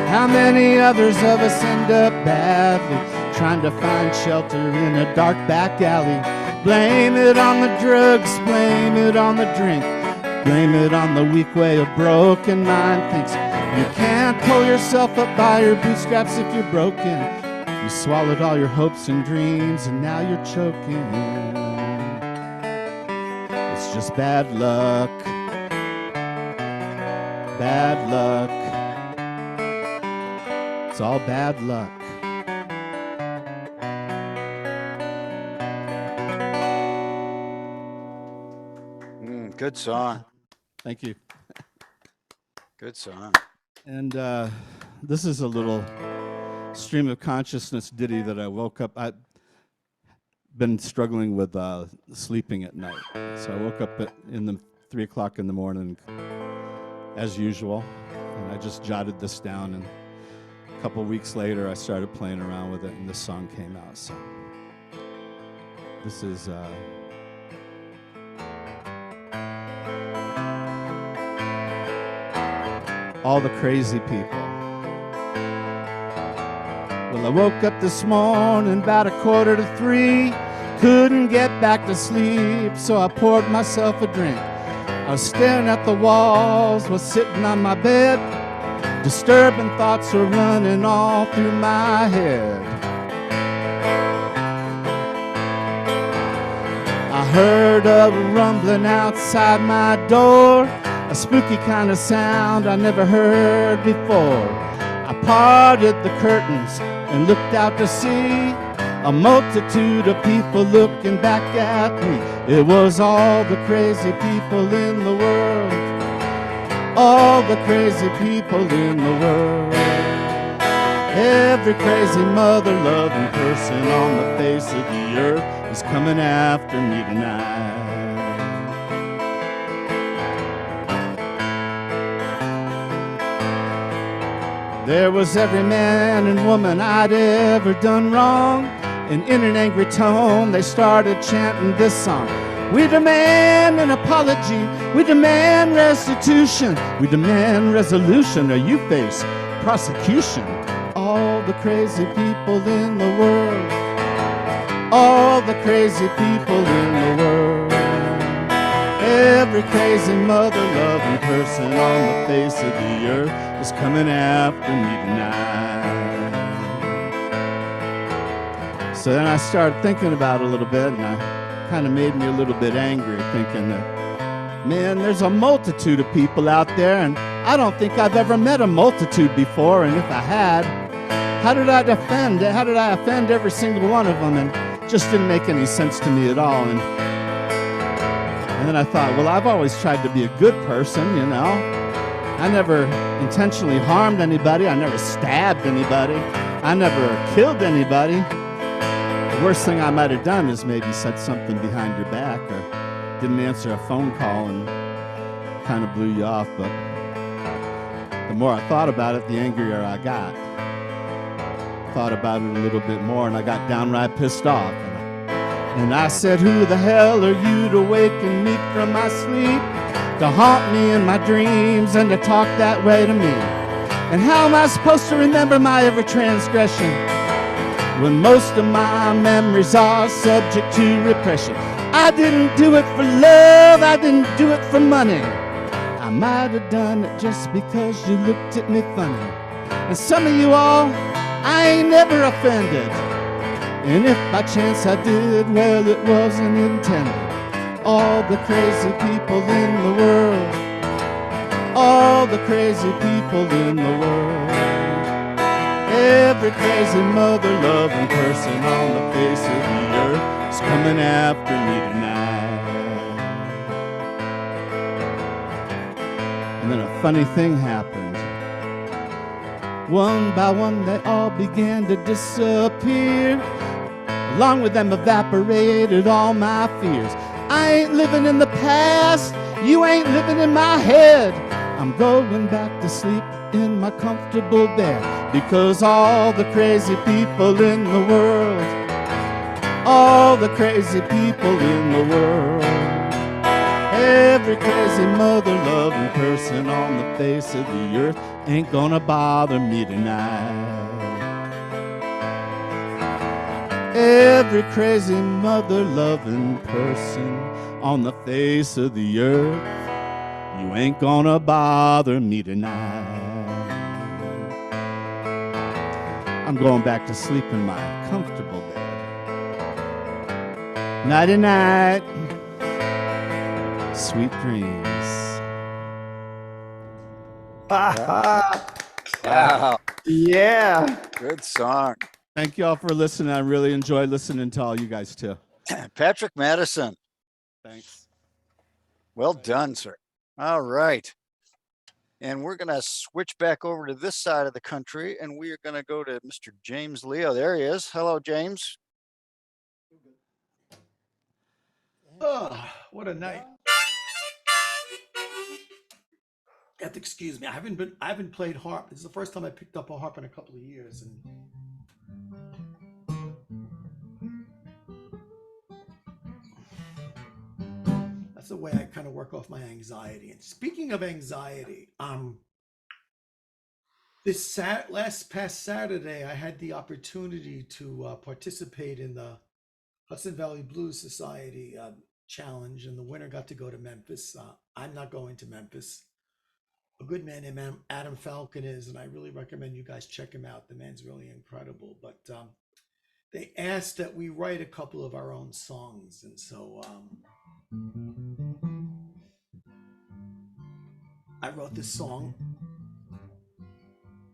How many others of us end up badly, trying to find shelter in a dark back alley? Blame it on the drugs, blame it on the drink, blame it on the weak way a broken mind thinks. You can't pull yourself up by your bootstraps if you're broken. You swallowed all your hopes and dreams and now you're choking. It's just bad luck, bad luck. It's all bad luck. Good song. Thank you. Good song. And this is a little stream of consciousness ditty that I woke up. I've been struggling with sleeping at night. So I woke up in the 3 o'clock in the morning as usual. And I just jotted this down, and a couple weeks later I started playing around with it and this song came out. So this is all the crazy people. Well, I woke up this morning about 2:45, couldn't get back to sleep, so I poured myself a drink. I was staring at the walls, was sitting on my bed. Disturbing thoughts were running all through my head. I heard a rumbling outside my door, a spooky kind of sound I never heard before. I parted the curtains and looked out to see a multitude of people looking back at me. It was all the crazy people in the world, all the crazy people in the world. Every crazy mother-loving person on the face of the earth is coming after me tonight. There was every man and woman I'd ever done wrong, and in an angry tone they started chanting this song. We demand an apology, we demand restitution, we demand resolution, or you face prosecution. All the crazy people in the world, all the crazy people in the world. Every crazy mother-loving person on the face of the earth is coming after me tonight. So then I started thinking about it a little bit, and I kind of made me a little bit angry, thinking that, man, there's a multitude of people out there, and I don't think I've ever met a multitude before, and if I had, how did I offend every single one of them? And it just didn't make any sense to me at all. And then I thought, well, I've always tried to be a good person, you know. I never intentionally harmed anybody. I never stabbed anybody. I never killed anybody. The worst thing I might have done is maybe said something behind your back or didn't answer a phone call and kind of blew you off. But the more I thought about it, the angrier I got. Thought about it a little bit more, and I got downright pissed off. And I said, who the hell are you to waken me from my sleep, to haunt me in my dreams and to talk that way to me? And how am I supposed to remember my every transgression when most of my memories are subject to repression? I didn't do it for love, I didn't do it for money. I might have done it just because you looked at me funny. And some of you all, I ain't never offended. And if by chance I did, well, it wasn't intended. All the crazy people in the world, all the crazy people in the world, every crazy mother-loving person on the face of the earth is coming after me tonight. And then a funny thing happened. One by one they all began to disappear. Along with them evaporated all my fears. I ain't living in the past, you ain't living in my head. I'm going back to sleep in my comfortable bed, because all the crazy people in the world, all the crazy people in the world, every crazy mother-loving person on the face of the earth ain't gonna bother me tonight. Every crazy mother-loving person on the face of the earth, you ain't gonna bother me tonight. I'm going back to sleep in my comfortable bed. Nighty-night, sweet dreams. Wow. Yeah. Good song. Thank you all for listening. I really enjoy listening to all you guys too. Patrick Matteson. Thanks. Well done, sir. All right. And we're going to switch back over to this side of the country, and we are going to go to Mr. James Leo. There he is. Hello, James. Oh, what a night. You have to excuse me. I haven't played harp. This is the first time I picked up a harp in a couple of years, and that's the way I kind of work off my anxiety. And speaking of anxiety, this past Saturday, I had the opportunity to participate in the Hudson Valley Blues Society challenge, and the winner got to go to Memphis. I'm not going to Memphis. A good man named Adam Falcon is, and I really recommend you guys check him out. The man's really incredible. But they asked that we write a couple of our own songs, and so I wrote this song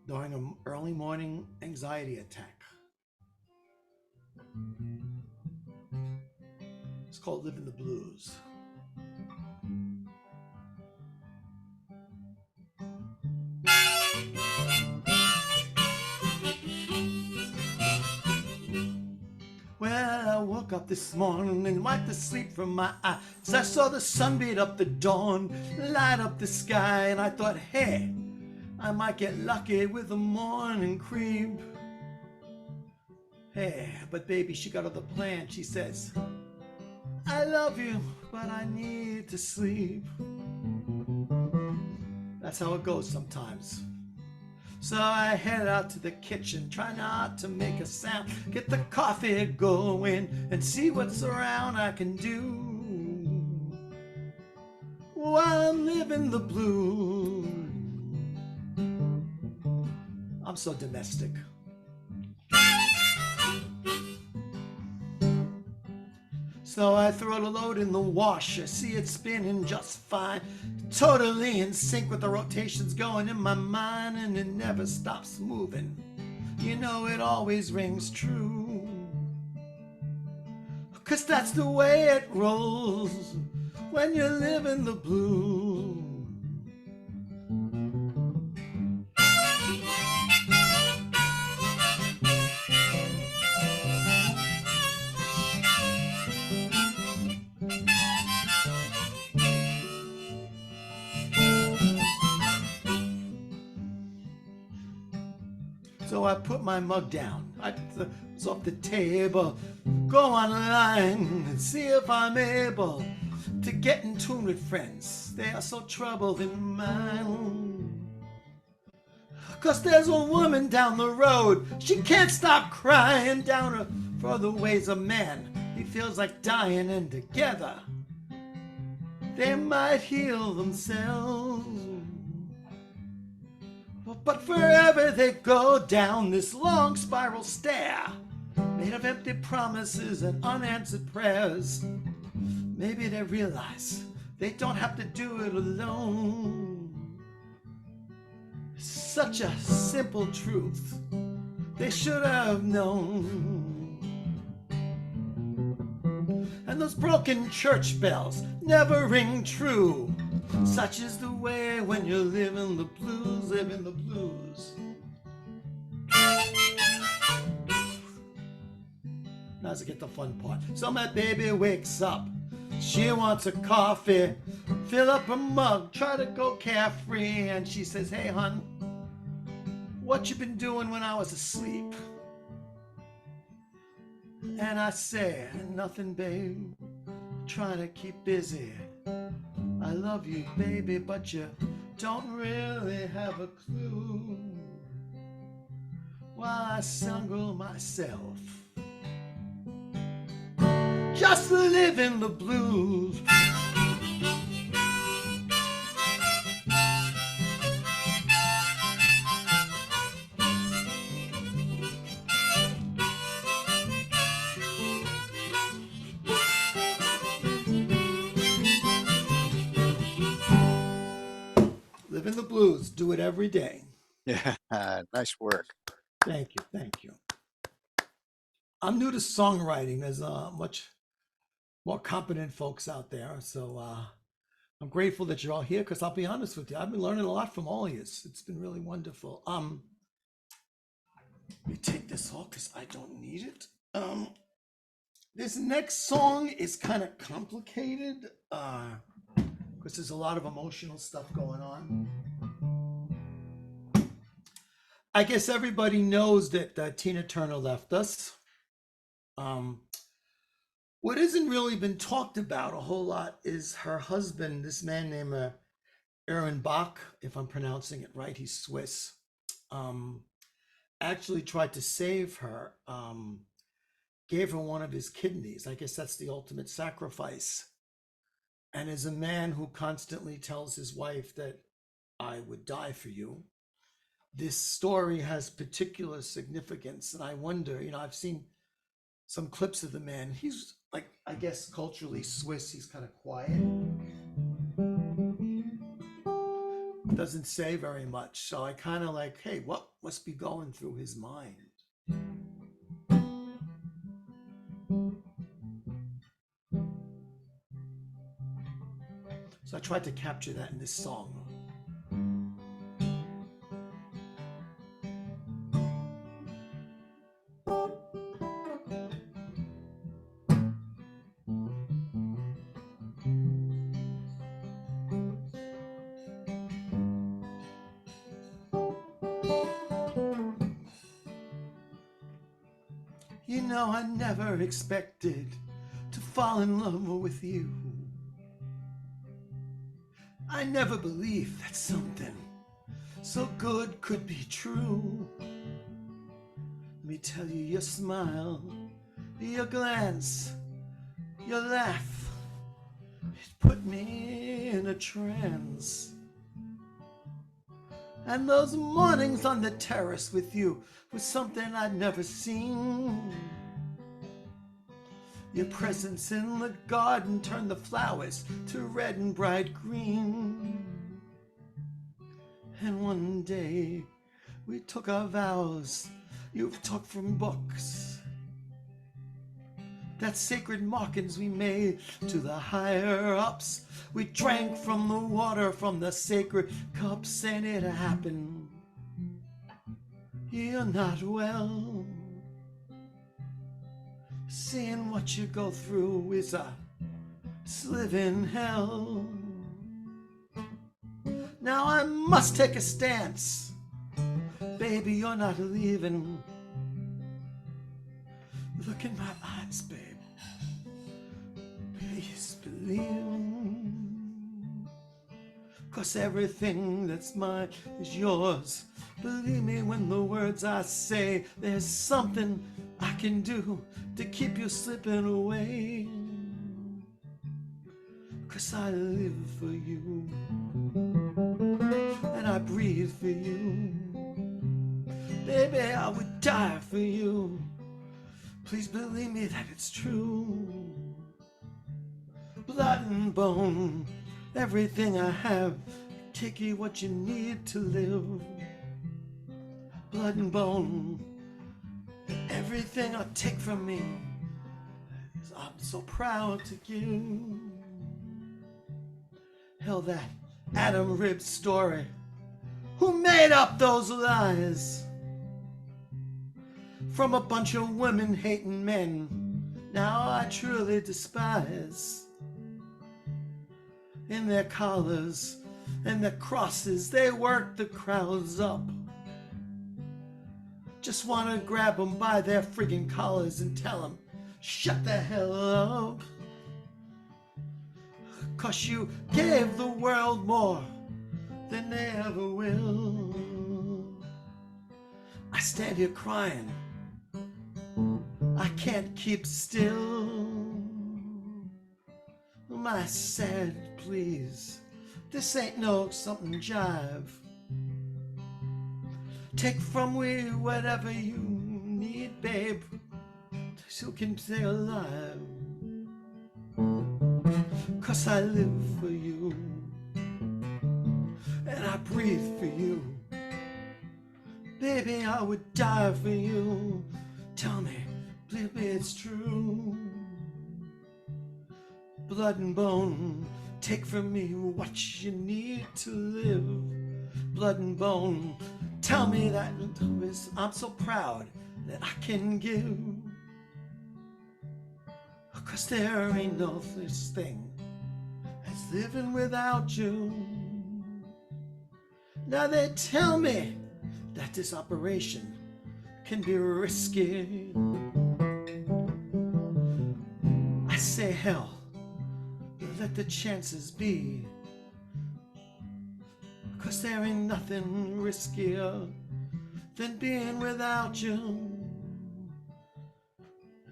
during an early morning anxiety attack. It's called Living the Blues. Well, I woke up this morning and wiped the sleep from my eyes. I saw the sun beat up the dawn, light up the sky, and I thought, hey, I might get lucky with the morning creep. Hey, but baby, she got other plans. She says, I love you, but I need to sleep. That's how it goes sometimes. So I head out to the kitchen, try not to make a sound, get the coffee going and see what's around I can do while I'm living the blues. I'm so domestic. So I throw the load in the washer, see it spinning just fine, totally in sync with the rotations going in my mind, and it never stops moving. You know it always rings true, 'cause that's the way it rolls when you live in the blues. So I put my mug down, it's off the table, go online and see if I'm able to get in tune with friends. They are so troubled in mind. 'Cause there's a woman down the road, she can't stop crying down for the ways of man. He feels like dying, and together they might heal themselves. But forever they go down this long spiral stair, made of empty promises and unanswered prayers. Maybe they realize they don't have to do it alone. Such a simple truth they should have known. And those broken church bells never ring true. Such is the way when you live in the blues, live in the blues. Now's to get the fun part. So my baby wakes up, she wants a coffee, fill up her mug, try to go carefree, and she says, "Hey hun, what you been doing when I was asleep?" And I say, "Nothing, babe, trying to keep busy. I love you, baby, but you don't really have a clue. While I strangle myself, just to live in the blues." Live in the blues. Do it every day. Yeah, nice work. Thank you. Thank you. I'm new to songwriting. There's much more competent folks out there. So I'm grateful that you're all here, because I'll be honest with you, I've been learning a lot from all of you. It's been really wonderful. Let me take this off because I don't need it. This next song is kind of complicated because there's a lot of emotional stuff going on. I guess everybody knows that Tina Turner left us. What hasn't really been talked about a whole lot is her husband, this man named Aaron Bach, if I'm pronouncing it right, he's Swiss, actually tried to save her, gave her one of his kidneys. I guess that's the ultimate sacrifice. And as a man who constantly tells his wife that I would die for you, this story has particular significance. And I wonder, I've seen some clips of the man. He's like, I guess culturally Swiss, he's kind of quiet. Doesn't say very much. So I kind of like, hey, what must be going through his mind? So I tried to capture that in this song. I never expected to fall in love with you. I never believed that something so good could be true. Let me tell you, your smile, your glance, your laugh, it put me in a trance. And those mornings on the terrace with you was something I'd never seen. Your presence in the garden turned the flowers to red and bright green. And one day we took our vows you've took from books. That sacred markings we made to the higher ups. We drank from the water from the sacred cups, and it happened. You're not well. Seeing what you go through is a living hell. Now I must take a stance. Baby, you're not leaving. Look in my eyes, babe. Please believe. 'Cause everything that's mine is yours. Believe me when the words I say, there's something I can do to keep you slipping away. 'Cause I live for you, and I breathe for you. Baby, I would die for you. Please believe me that it's true. Blood and bone, everything I have, take you what you need to live. Blood and bone, everything I take from me, I'm so proud to give. Hell, that Adam Rib story, who made up those lies? From a bunch of women-hating men, now I truly despise. In their collars and their crosses, they work the crowds up. Just wanna grab them by their friggin' collars and tell them, shut the hell up. 'Cause you gave the world more than they ever will. I stand here crying, I can't keep still. My sad please, this ain't no something jive. Take from me whatever you need, babe, so you can stay alive. 'Cause I live for you, and I breathe for you. Baby, I would die for you. Tell me, believe me, it's true. Blood and bone, take from me what you need to live. Blood and bone, tell me that I'm so proud that I can give. 'Cause there ain't no such thing as living without you. Now they tell me that this operation can be risky. I say hell, let the chances be. 'Cause there ain't nothing riskier than being without you.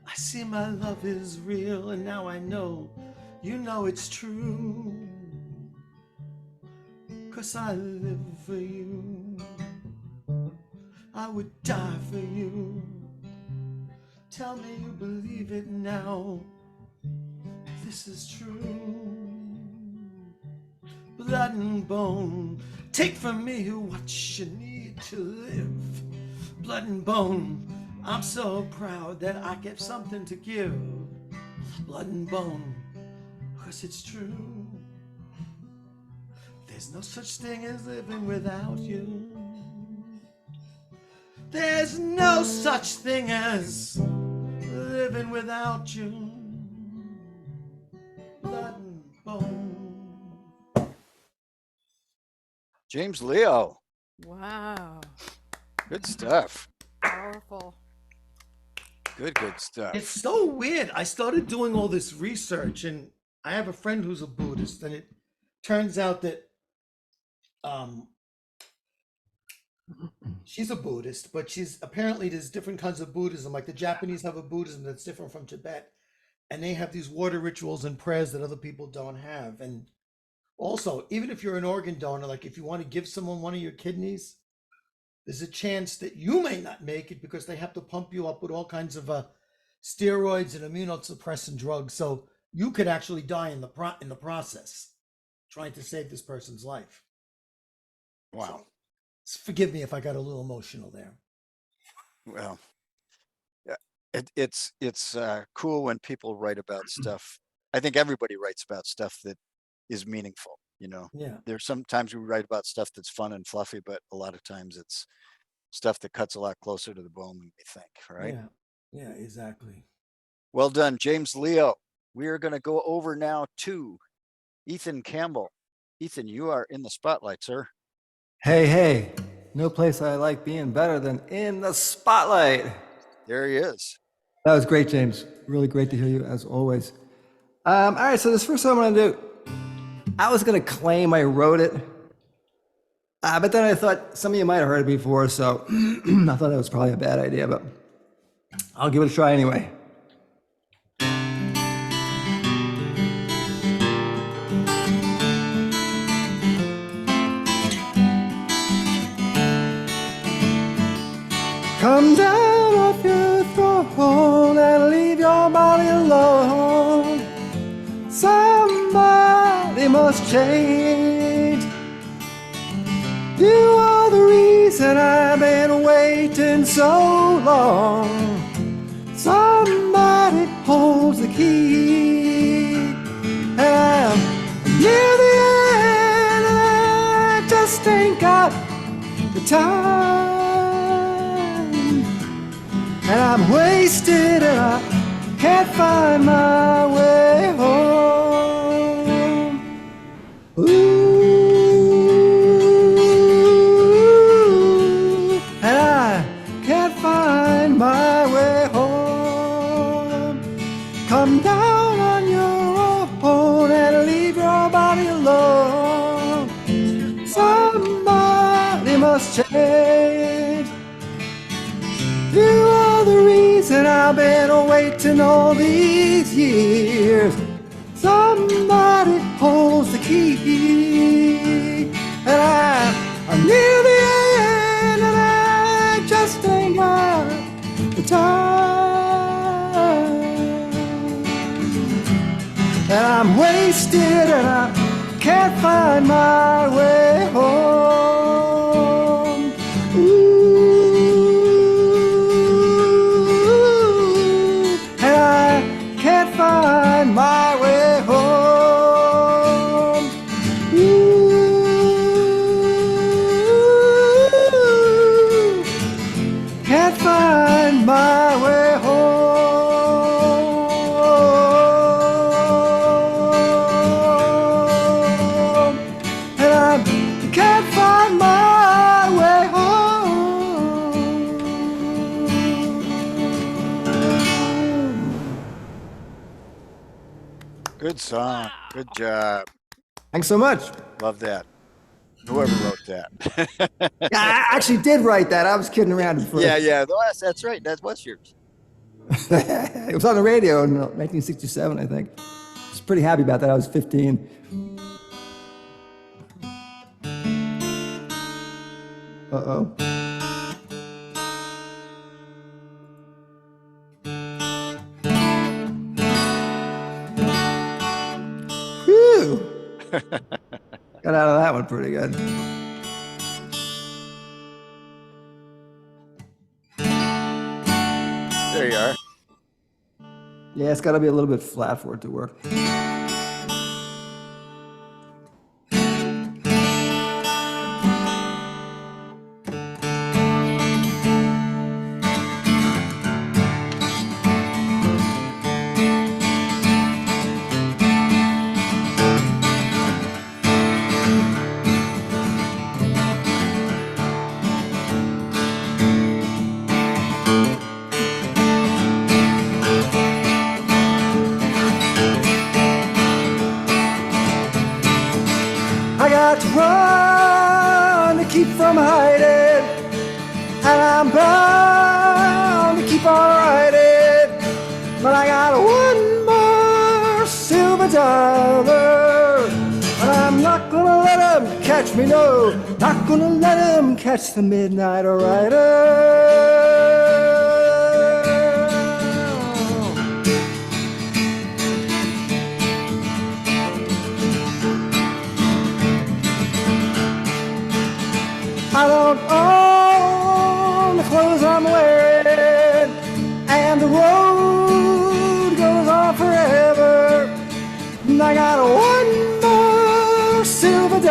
I see my love is real, and now I know, you know it's true. 'Cause I live for you, I would die for you. Tell me you believe it now, this is true. Blood and bone, take from me what you need to live. Blood and bone, I'm so proud that I get something to give. Blood and bone, 'cause it's true. There's no such thing as living without you. There's no such thing as living without you. Blood and bone. James Leo, Wow. good stuff. Powerful. Good stuff. It's so weird. I started doing all this research, and I have a friend who's a Buddhist, and it turns out that she's a Buddhist, but she's apparently there's different kinds of Buddhism. Like the Japanese have a Buddhism that's different from Tibet, and they have these water rituals and prayers that other people don't have. And also, even if you're an organ donor, like if you want to give someone one of your kidneys, there's a chance that you may not make it because they have to pump you up with all kinds of steroids and immunosuppressant drugs. So you could actually die in the process trying to save this person's life. Wow. So, forgive me if I got a little emotional there. Well, yeah, it's cool when people write about stuff. I think everybody writes about stuff that is meaningful. You know, Yeah. there's sometimes we write about stuff that's fun and fluffy, but a lot of times it's stuff that cuts a lot closer to the bone than we think, right? Yeah. Yeah, exactly. Well done, James Leo. We are going to go over now to Ethan Campbell. Ethan, you are in the spotlight, sir. Hey, no place I like being better than in the spotlight. There he is. That was great, James. Really great to hear you, as always. All right, so this first one I'm going to do, I was going to claim I wrote it, but then I thought some of you might have heard it before, so I thought that was probably a bad idea, but I'll give it a try anyway. Come down off your throne and leave your body alone. Somebody must change. You are the reason I've been waiting so long. Somebody holds the key. And I'm near the end and I just ain't got the time. And I'm wasted and I can't find my way home. Ooh, and I can't find my way home. Come down on your own and leave your body alone. Somebody must change. You are the reason I've been waiting all these years. Somebody holds the key. And I'm near the end and I just ain't got the time. And I'm wasted and I can't find my way home. Ooh. Find my way home. Ooh, can't find my way home. And I can't find my way home. Good song. Good job. Thanks so much. Love that. Whoever wrote that. Yeah, I actually did write that. I was kidding around at first. Yeah. That's right. That was yours. It was on the radio in 1967, I think. I was pretty happy about that. I was 15. Uh-oh. Whew. Got out of that one pretty good. There you are. Yeah, it's got to be a little bit flat for it to work. Run to keep from hiding, and I'm bound to keep on riding. But I got one more silver dollar, and I'm not gonna let them catch me, no, not gonna let them catch the midnight rider.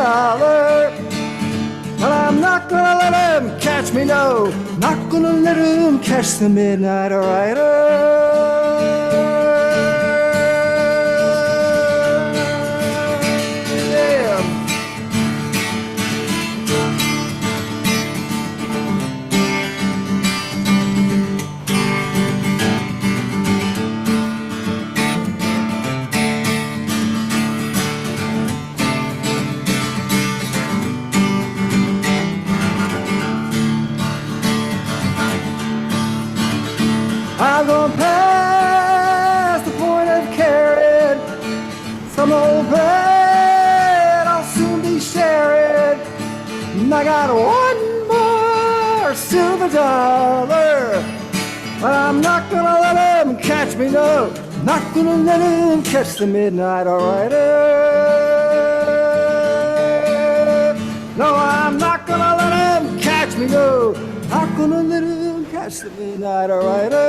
dollar. But I'm not gonna let him catch me, no. Not gonna let him catch the midnight rider. I'm gonna pass the point of carrying some old bread I'll soon be sharing. And I got one more silver dollar, but I'm not gonna let him catch me, no. Not gonna let him catch the midnight rider. No, I'm not gonna let him catch me, no. Not gonna let him catch the midnight rider.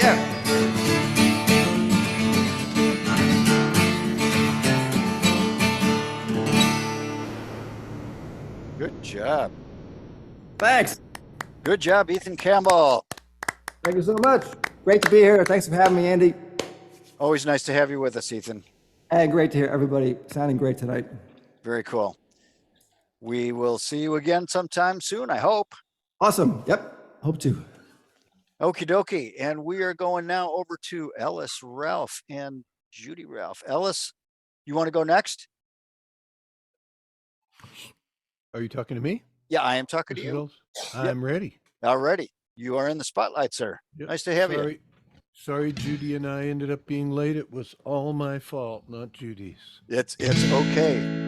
Yeah. Good job. Thanks. Good job, Ethan Campbell. Thank you so much. Great to be here. Thanks for having me, Andy. Always nice to have you with us, Ethan. And great to hear everybody sounding great tonight. Very cool. We will see you again sometime soon, I hope. Awesome. Yep. Hope to. Okie dokie. And we are going now over to Ellis, Ralph, and Judi Ralph. Ellis, you want to go next? Are you talking to me? Yeah, I am talking to Mr. you. Hills? I'm ready. Alrighty. You are in the spotlight, sir. Yep. Nice to have you. Sorry, Judi and I ended up being late. It was all my fault, not Judi's. It's okay.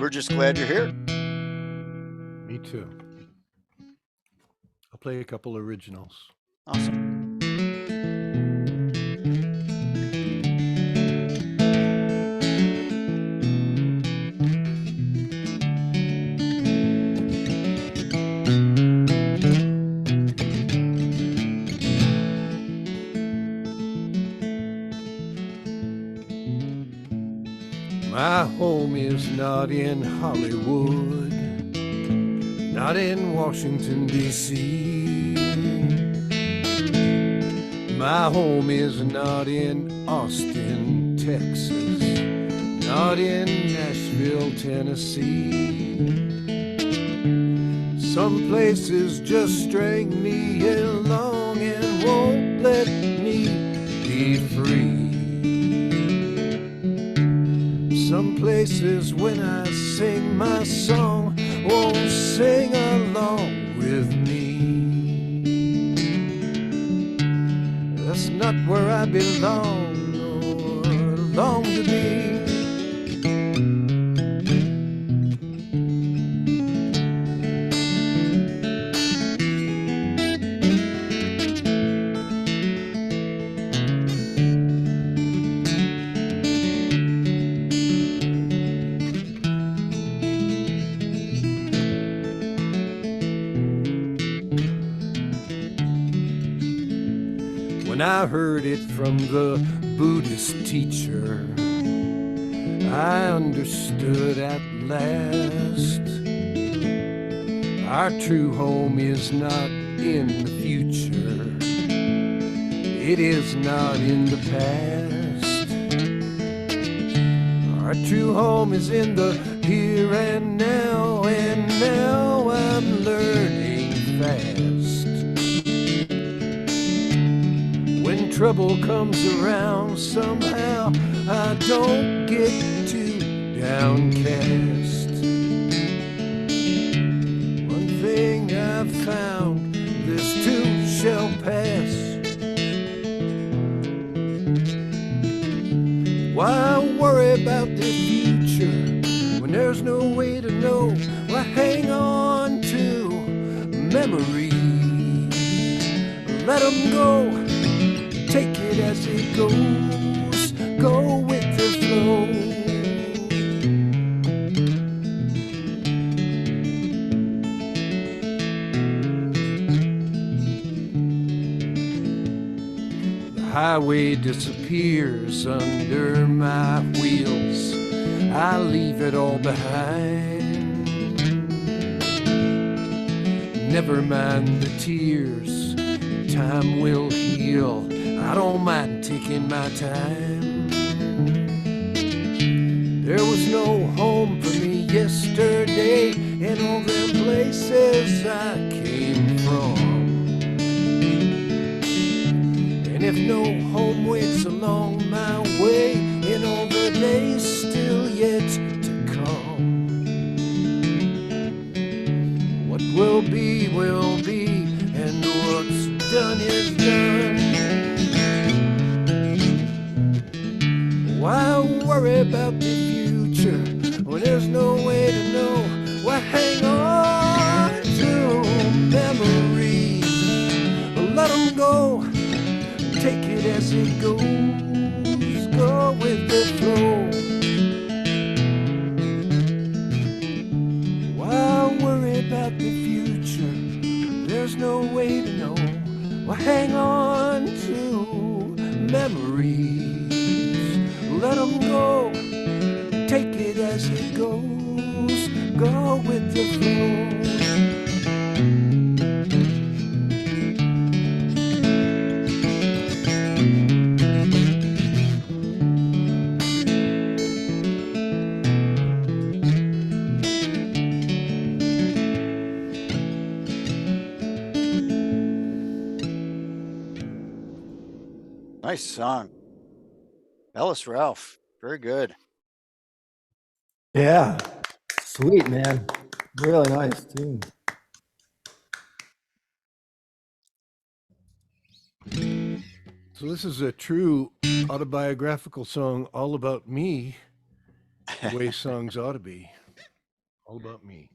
We're just glad you're here. Me too. I'll play a couple originals. Awesome. My home is not in Hollywood, not in Washington, D.C. My home is not in Austin, Texas, not in Nashville, Tennessee. Some places just string me along and won't let me be free. Some places when I sing my song won't sing along with me. That's not where I belong or long to be. When I heard it from the Buddhist teacher, I understood at last. Our true home is not in the future, it is not in the past. Our true home is in the here and now I'm learning fast. When trouble comes around, somehow I don't get too downcast. One thing I've found, this too shall pass. Why worry about the future when there's no way to know? Why hang on to memories? Let them go. Take it as it goes, go with the flow. The highway disappears under my wheels. I leave it all behind. Never mind the tears, time will heal. I don't mind taking my time. There was no home for me yesterday in all them places I came from. And if no home waits along my way in all the days still yet to come, what will be, and what's done is done. Why worry about the future when there's no way to know? Why hang on to memories? Let them go, take it as it goes, go with the flow. Why worry about the future? There's no way to know. Why hang on to memories? Let them go, take it as it goes, go with the flow. Nice song. Ellis Ralph, very good. Yeah. Sweet, man. Really nice tune. So this is a true autobiographical song all about me, the way songs ought to be. All about me.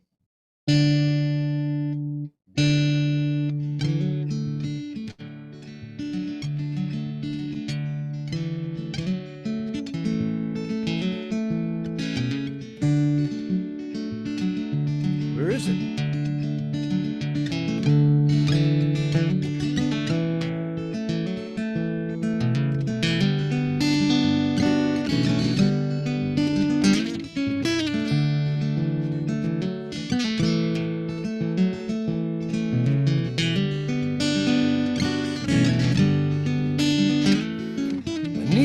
Where is it?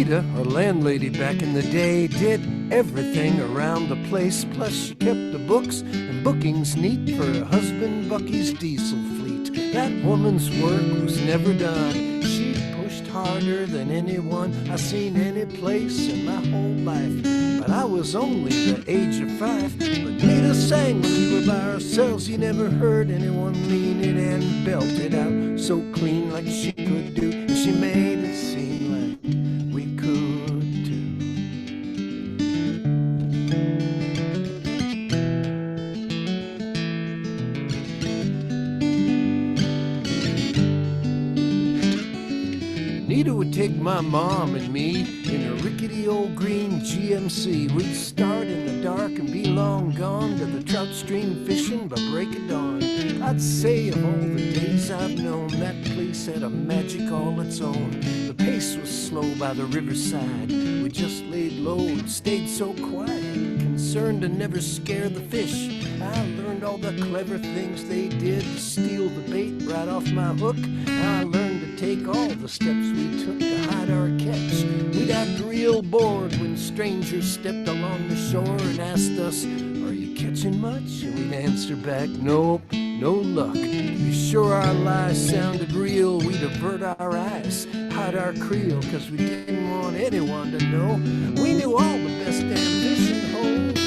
Our landlady back in the day did everything around the place, plus she kept the books and bookings neat for her husband Bucky's diesel fleet. That woman's work was never done. She pushed harder than anyone I seen any place in my whole life. But I was only the age of 5. But Nita sang when we were by ourselves. You never heard anyone lean it and belt it out so clean like she could do. And she made it seem like we could too. Nita would take my mom and me in a rickety old green GMC. We'd start in the dark and be long gone to the trout stream fishing by break of dawn. I'd say of all the days I've known, that place had a magic all its own. The pace was slow by the riverside. We just laid low and stayed so quiet, concerned to never scare the fish. I learned all the clever things they did to steal the bait right off my hook. I learned to take all the steps we took to hide our catch. We'd act real bored when strangers stepped along the shore and asked us, "Are you catching much?" And we'd answer back, "Nope, no luck." To be sure our lies sounded real, we'd avert our eyes, hide our creel, 'cause we didn't want anyone to know. We knew all the best ambition holds.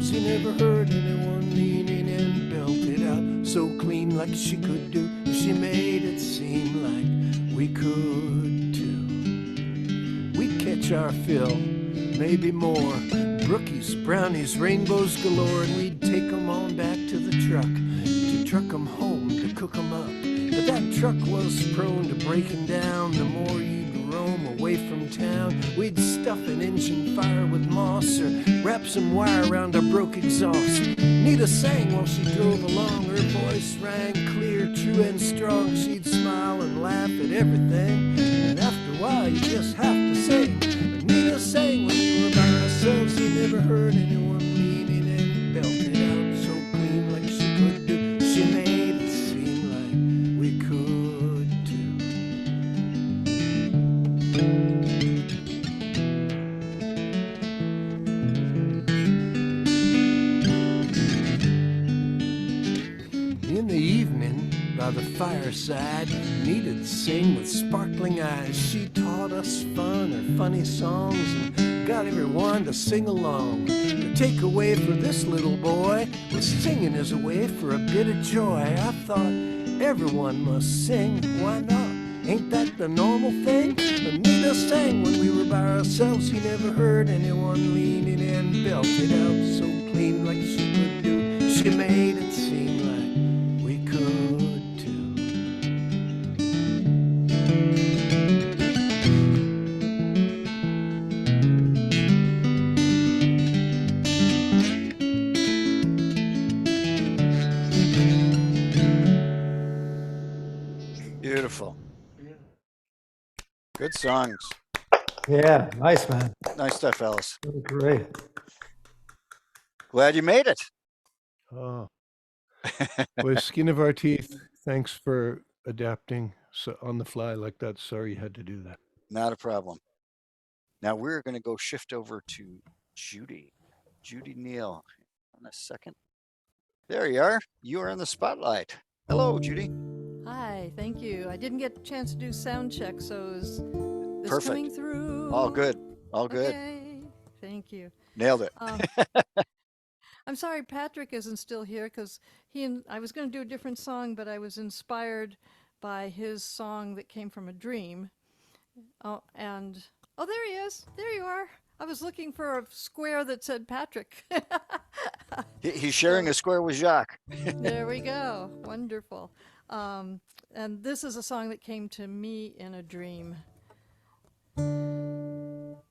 You never heard anyone lean in and belt it out so clean like she could do. She made it seem like we could too. We'd catch our fill, maybe more. Brookies, brownies, rainbows galore, and we'd take 'em on back to the tree. truck to truck 'em home, to cook 'em up. But that truck was prone to breaking down. The more you'd roam away from town, we'd stuff an engine fire with moss or wrap some wire around a broke exhaust. Nita sang while she drove along. Her voice rang clear, true and strong. She'd smile and laugh at everything, and after a while you just have to sing. But Nita sang when we were by ourselves. You never heard anyone leaning and belted out so clean like she could do. She made it seem like we could too. In the evening, by the fireside, Nita'd sing with sparkling eyes. She taught us fun or funny songs and got everyone to sing along. The takeaway for this little boy was singing is a way for a bit of joy. I thought everyone must sing, why not? Ain't that the normal thing? Anita sang when we were by ourselves. He never heard anyone leaning and belted out so clean like she could do. She made it seem like we could too. Beautiful. Good songs. Yeah, nice, man. Nice stuff, Ellis. Great. Glad you made it. Oh, with skin of our teeth. Thanks for adapting on the fly like that. Sorry you had to do that. Not a problem. Now we're going to go shift over to Judi. Judi Neal. On a second. There you are. You are in the spotlight. Hello, Judi. Hi, thank you. I didn't get a chance to do sound check, so is this Perfect. coming through? All good. All good. Okay, thank you. Nailed it. I'm sorry Patrick isn't still here because I was going to do a different song, but I was inspired by his song that came from a dream. Oh, there he is. There you are. I was looking for a square that said Patrick. He's sharing a square with Jacques. There we go. Wonderful. And this is a song that came to me in a dream.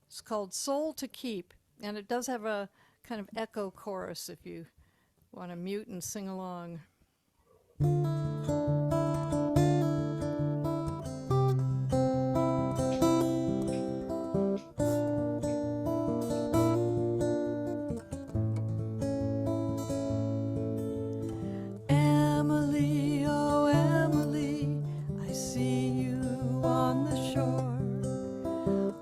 It's called Soul to Keep, and it does have a kind of echo chorus if you want to mute and sing along. Emily, oh Emily, I see you on the shore,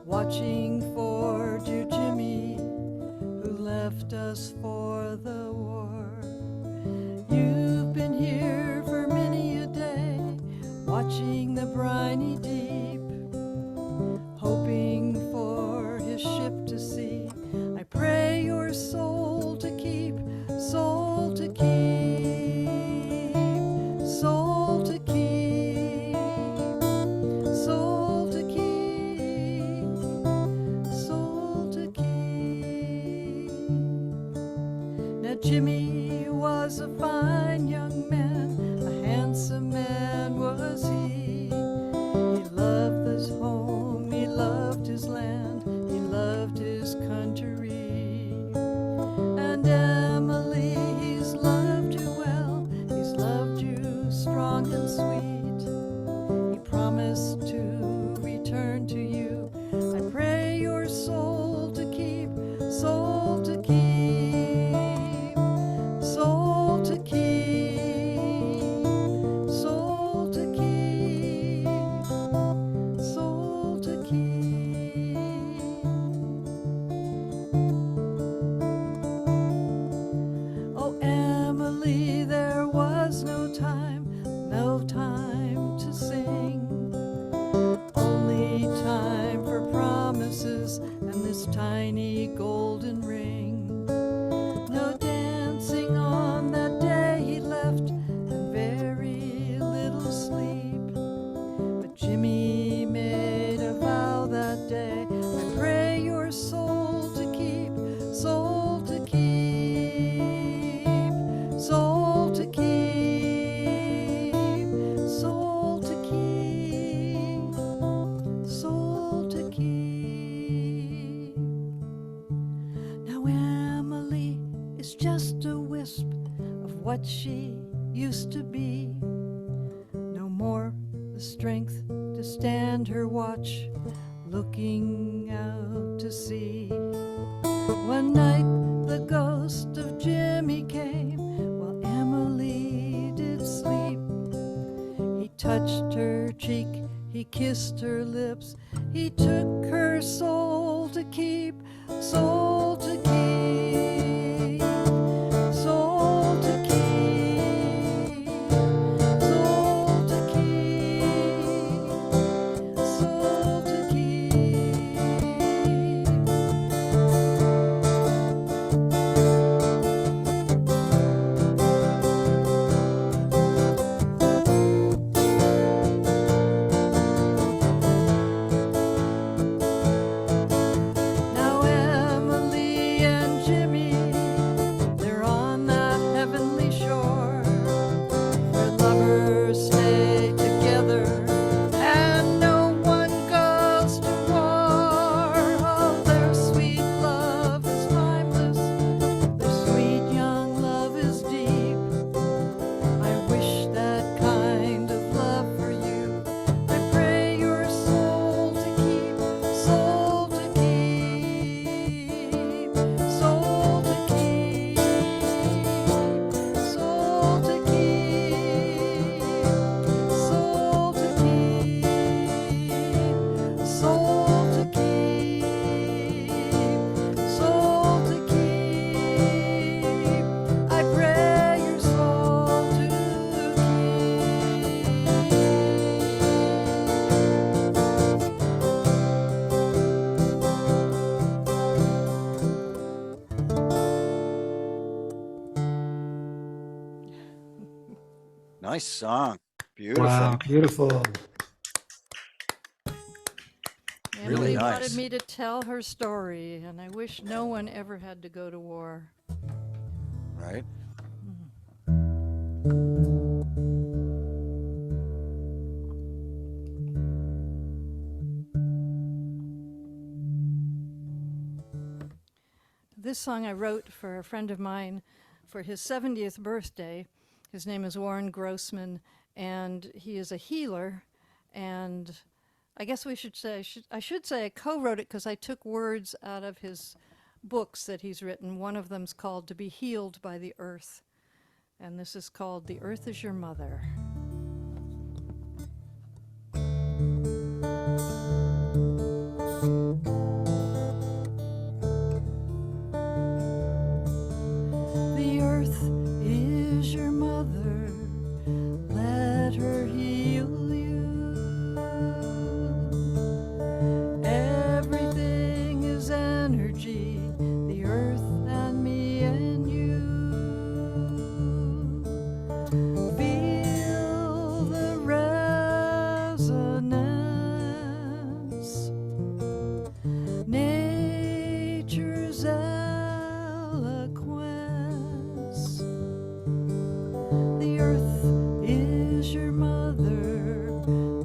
watching for dear Jimmy, who left us for the war. You've been here for many a day, watching the briny deep, hoping for his ship to see. I pray your soul to keep, soul to keep, soul to keep, soul to keep, soul to keep. Now Jimmy was a fine young man, a handsome man was he. He loved his home, he loved his land, he loved his country. And Emily, he's loved you well, he's loved you strong and sweet. He promised to return to you. I pray your soul to keep, soul to keep, soul to keep, what she used to be. No more the strength to stand her watch, looking out to sea. One night the ghost of Jimmy came while Emily did sleep. He touched her cheek, he kissed her lips, he took her soul to keep, soul to keep, soul to keep, soul to keep, soul to keep. Now Emily and Jimmy, they're on that heavenly shore where lovers stay together and no one goes to war. Oh, their sweet love is timeless, their sweet young love is deep. I wish that kind of love for you. I pray your soul to keep, soul to keep, soul to keep, soul to keep, soul to keep, soul to keep, soul to keep. I pray your soul to keep. Nice song. Beautiful. Wow, beautiful. Really Emily wanted nice. me to tell her story, and I wish no one ever had to go to war. Right? This song I wrote for a friend of mine for his 70th birthday. His name is Warren Grossman, and he is a healer. And I guess we should say, I should say I co-wrote it because I took words out of his books that he's written. One of them's called To Be Healed by the Earth, and this is called The Earth is Your Mother. The earth is your mother, let her heal you. Everything is energy, the earth and me and you. Feel the resonance, nature's eloquence. The earth is your mother,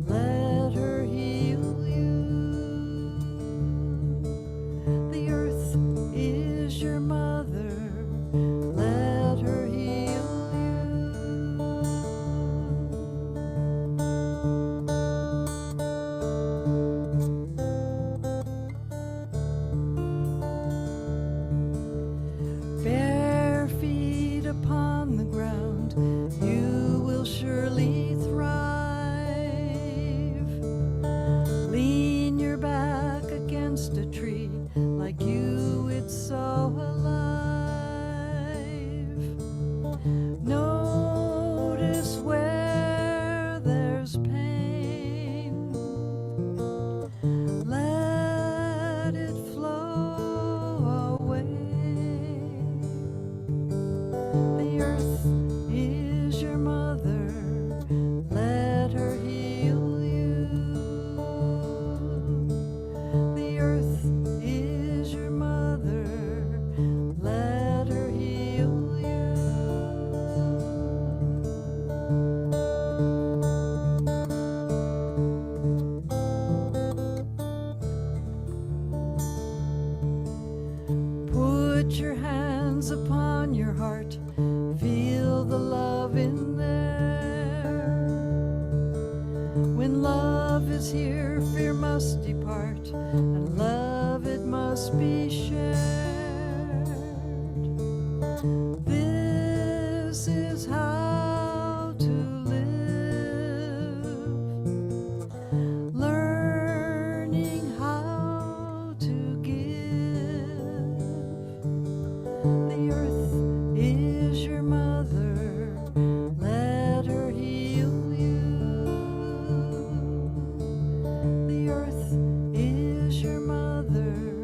let her heal you. The earth is your mother, let her heal you. Bare feet upon the ground, you will surely thrive. Lean your back against a tree like you it's so alive. Notice where there's pain, let it flow away. The earth is your mother, let her heal you. The earth is your mother, here, fear must depart, and love it must be shared. This is how to live, learning how to give. The earth is your mother, let her heal you. The earth is your mother,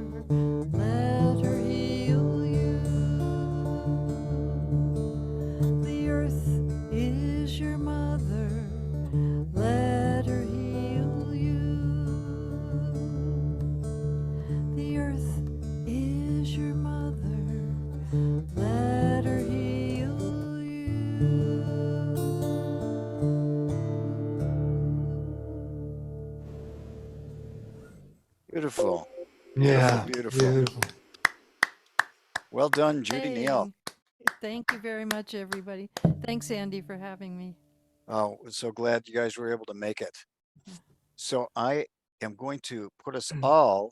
let her heal you. The earth is your mother, let her heal you. The earth is your mother, let her heal you. Beautiful. Yeah, Beautiful. beautiful. Well done, Judi Neal. Thank you very much, everybody. Thanks, Andy, for having me. Oh, so glad you guys were able to make it. So I am going to put us all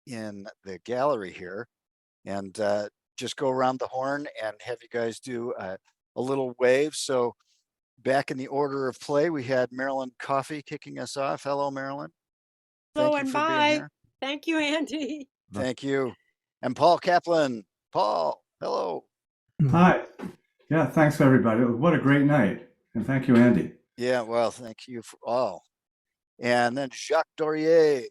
in the gallery here and just go around the horn and have you guys do a little wave. So back in the order of play, we had Marylyn Coffey kicking us off. Hello, Marylyn. Hello Thank you and for being bye. here. Thank you, Andy. Thank you. And Paul Kaplan. Paul, hello. Hi. Yeah, thanks everybody. What a great night. And thank you, Andy. Yeah, well, thank you for all. And then Jacques Dorier.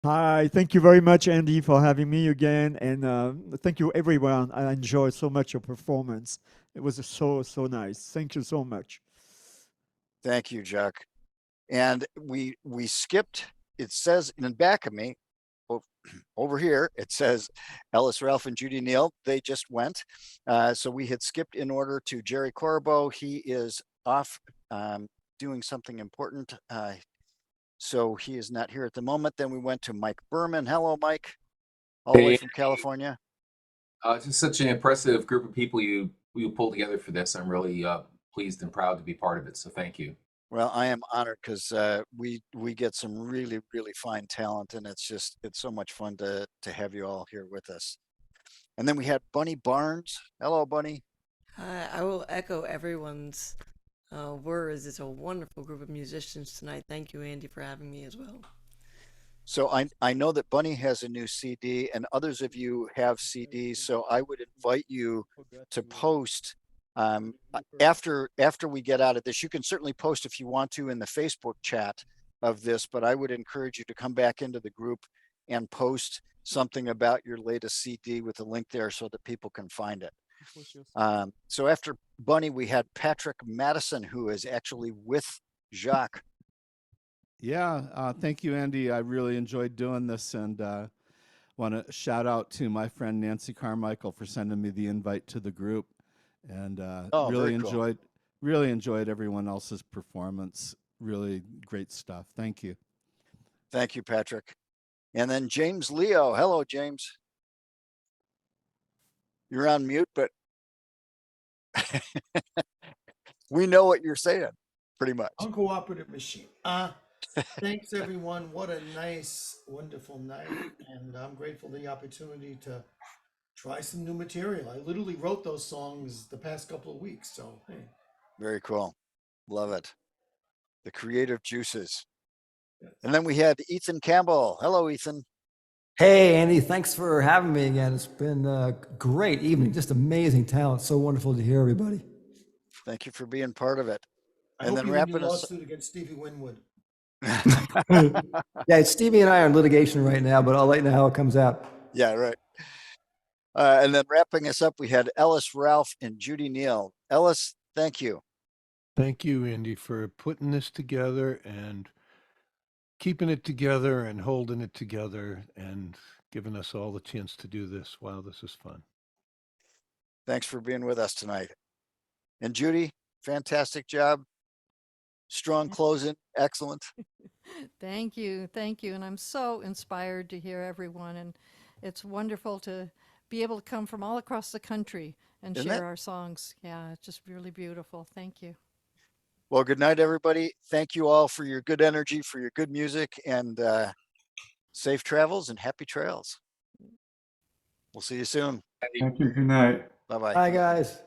Hi, thank you very much, Andy, for having me again, and thank you, everyone. I enjoyed so much your performance. It was so nice. Thank you so much. Thank you, Jacques. And we skipped. It says in the back of me, over here, it says Ellis, Ralph, and Judi Neal. They just went. So we had skipped in order to Jerry Korobow. He is off doing something important. So he is not here at the moment. Then we went to Mike Berman. Hello, Mike, all the way from California. Just such an impressive group of people you pulled together for this. I'm really pleased and proud to be part of it. So thank you. Well, I am honored because we get some really fine talent, and it's so much fun to have you all here with us. And then we had Bunny Barnes. Hello, Bunny. Hi, I will echo everyone's words. It's a wonderful group of musicians tonight. Thank you, Andy, for having me as well. So I know that Bunny has a new CD, and others of you have CDs. So I would invite you to post after we get out of this. You can certainly post if you want to in the Facebook chat of this, but I would encourage you to come back into the group and post something about your latest CD with a link there so that people can find it. So after Bunny, we had Patrick Matteson, who is actually with Jacques. Yeah, thank you, Andy. I really enjoyed doing this, and want to shout out to my friend Nancy Carmichael for sending me the invite to the group, and really enjoyed everyone else's performance. Really great stuff. Thank you. Thank you, Patrick. And then James Leo. Hello, James. You're on mute, but we know what you're saying, pretty much. Uncooperative machine. Thanks, everyone. What a nice, wonderful night. And I'm grateful for the opportunity to try some new material. I literally wrote those songs the past couple of weeks. So, hey. Very cool. Love it. The creative juices. Yes. And then we had Ethan Campbell. Hello, Ethan. Hey, Andy. Thanks for having me again. It's been a great evening. Just amazing talent. So wonderful to hear everybody. Thank you for being part of it. I hope you win your lawsuit against Stevie Winwood. Yeah, Stevie and I are in litigation right now, but I'll let you know how it comes out. Yeah, right. And then wrapping us up, we had Ellis, Ralph, and Judi Neal. Ellis, thank you. Thank you, Andy, for putting this together and keeping it together and holding it together and giving us all the chance to do this. Wow, this is fun. Thanks for being with us tonight. And Judi, fantastic job. Strong closing. Excellent. Thank you. And I'm so inspired to hear everyone. And it's wonderful to be able to come from all across the country and share our songs. Yeah, it's just really beautiful. Thank you. Well, good night, everybody. Thank you all for your good energy, for your good music, and safe travels and happy trails. We'll see you soon. Thank you. Good night. Bye-bye. Bye, guys.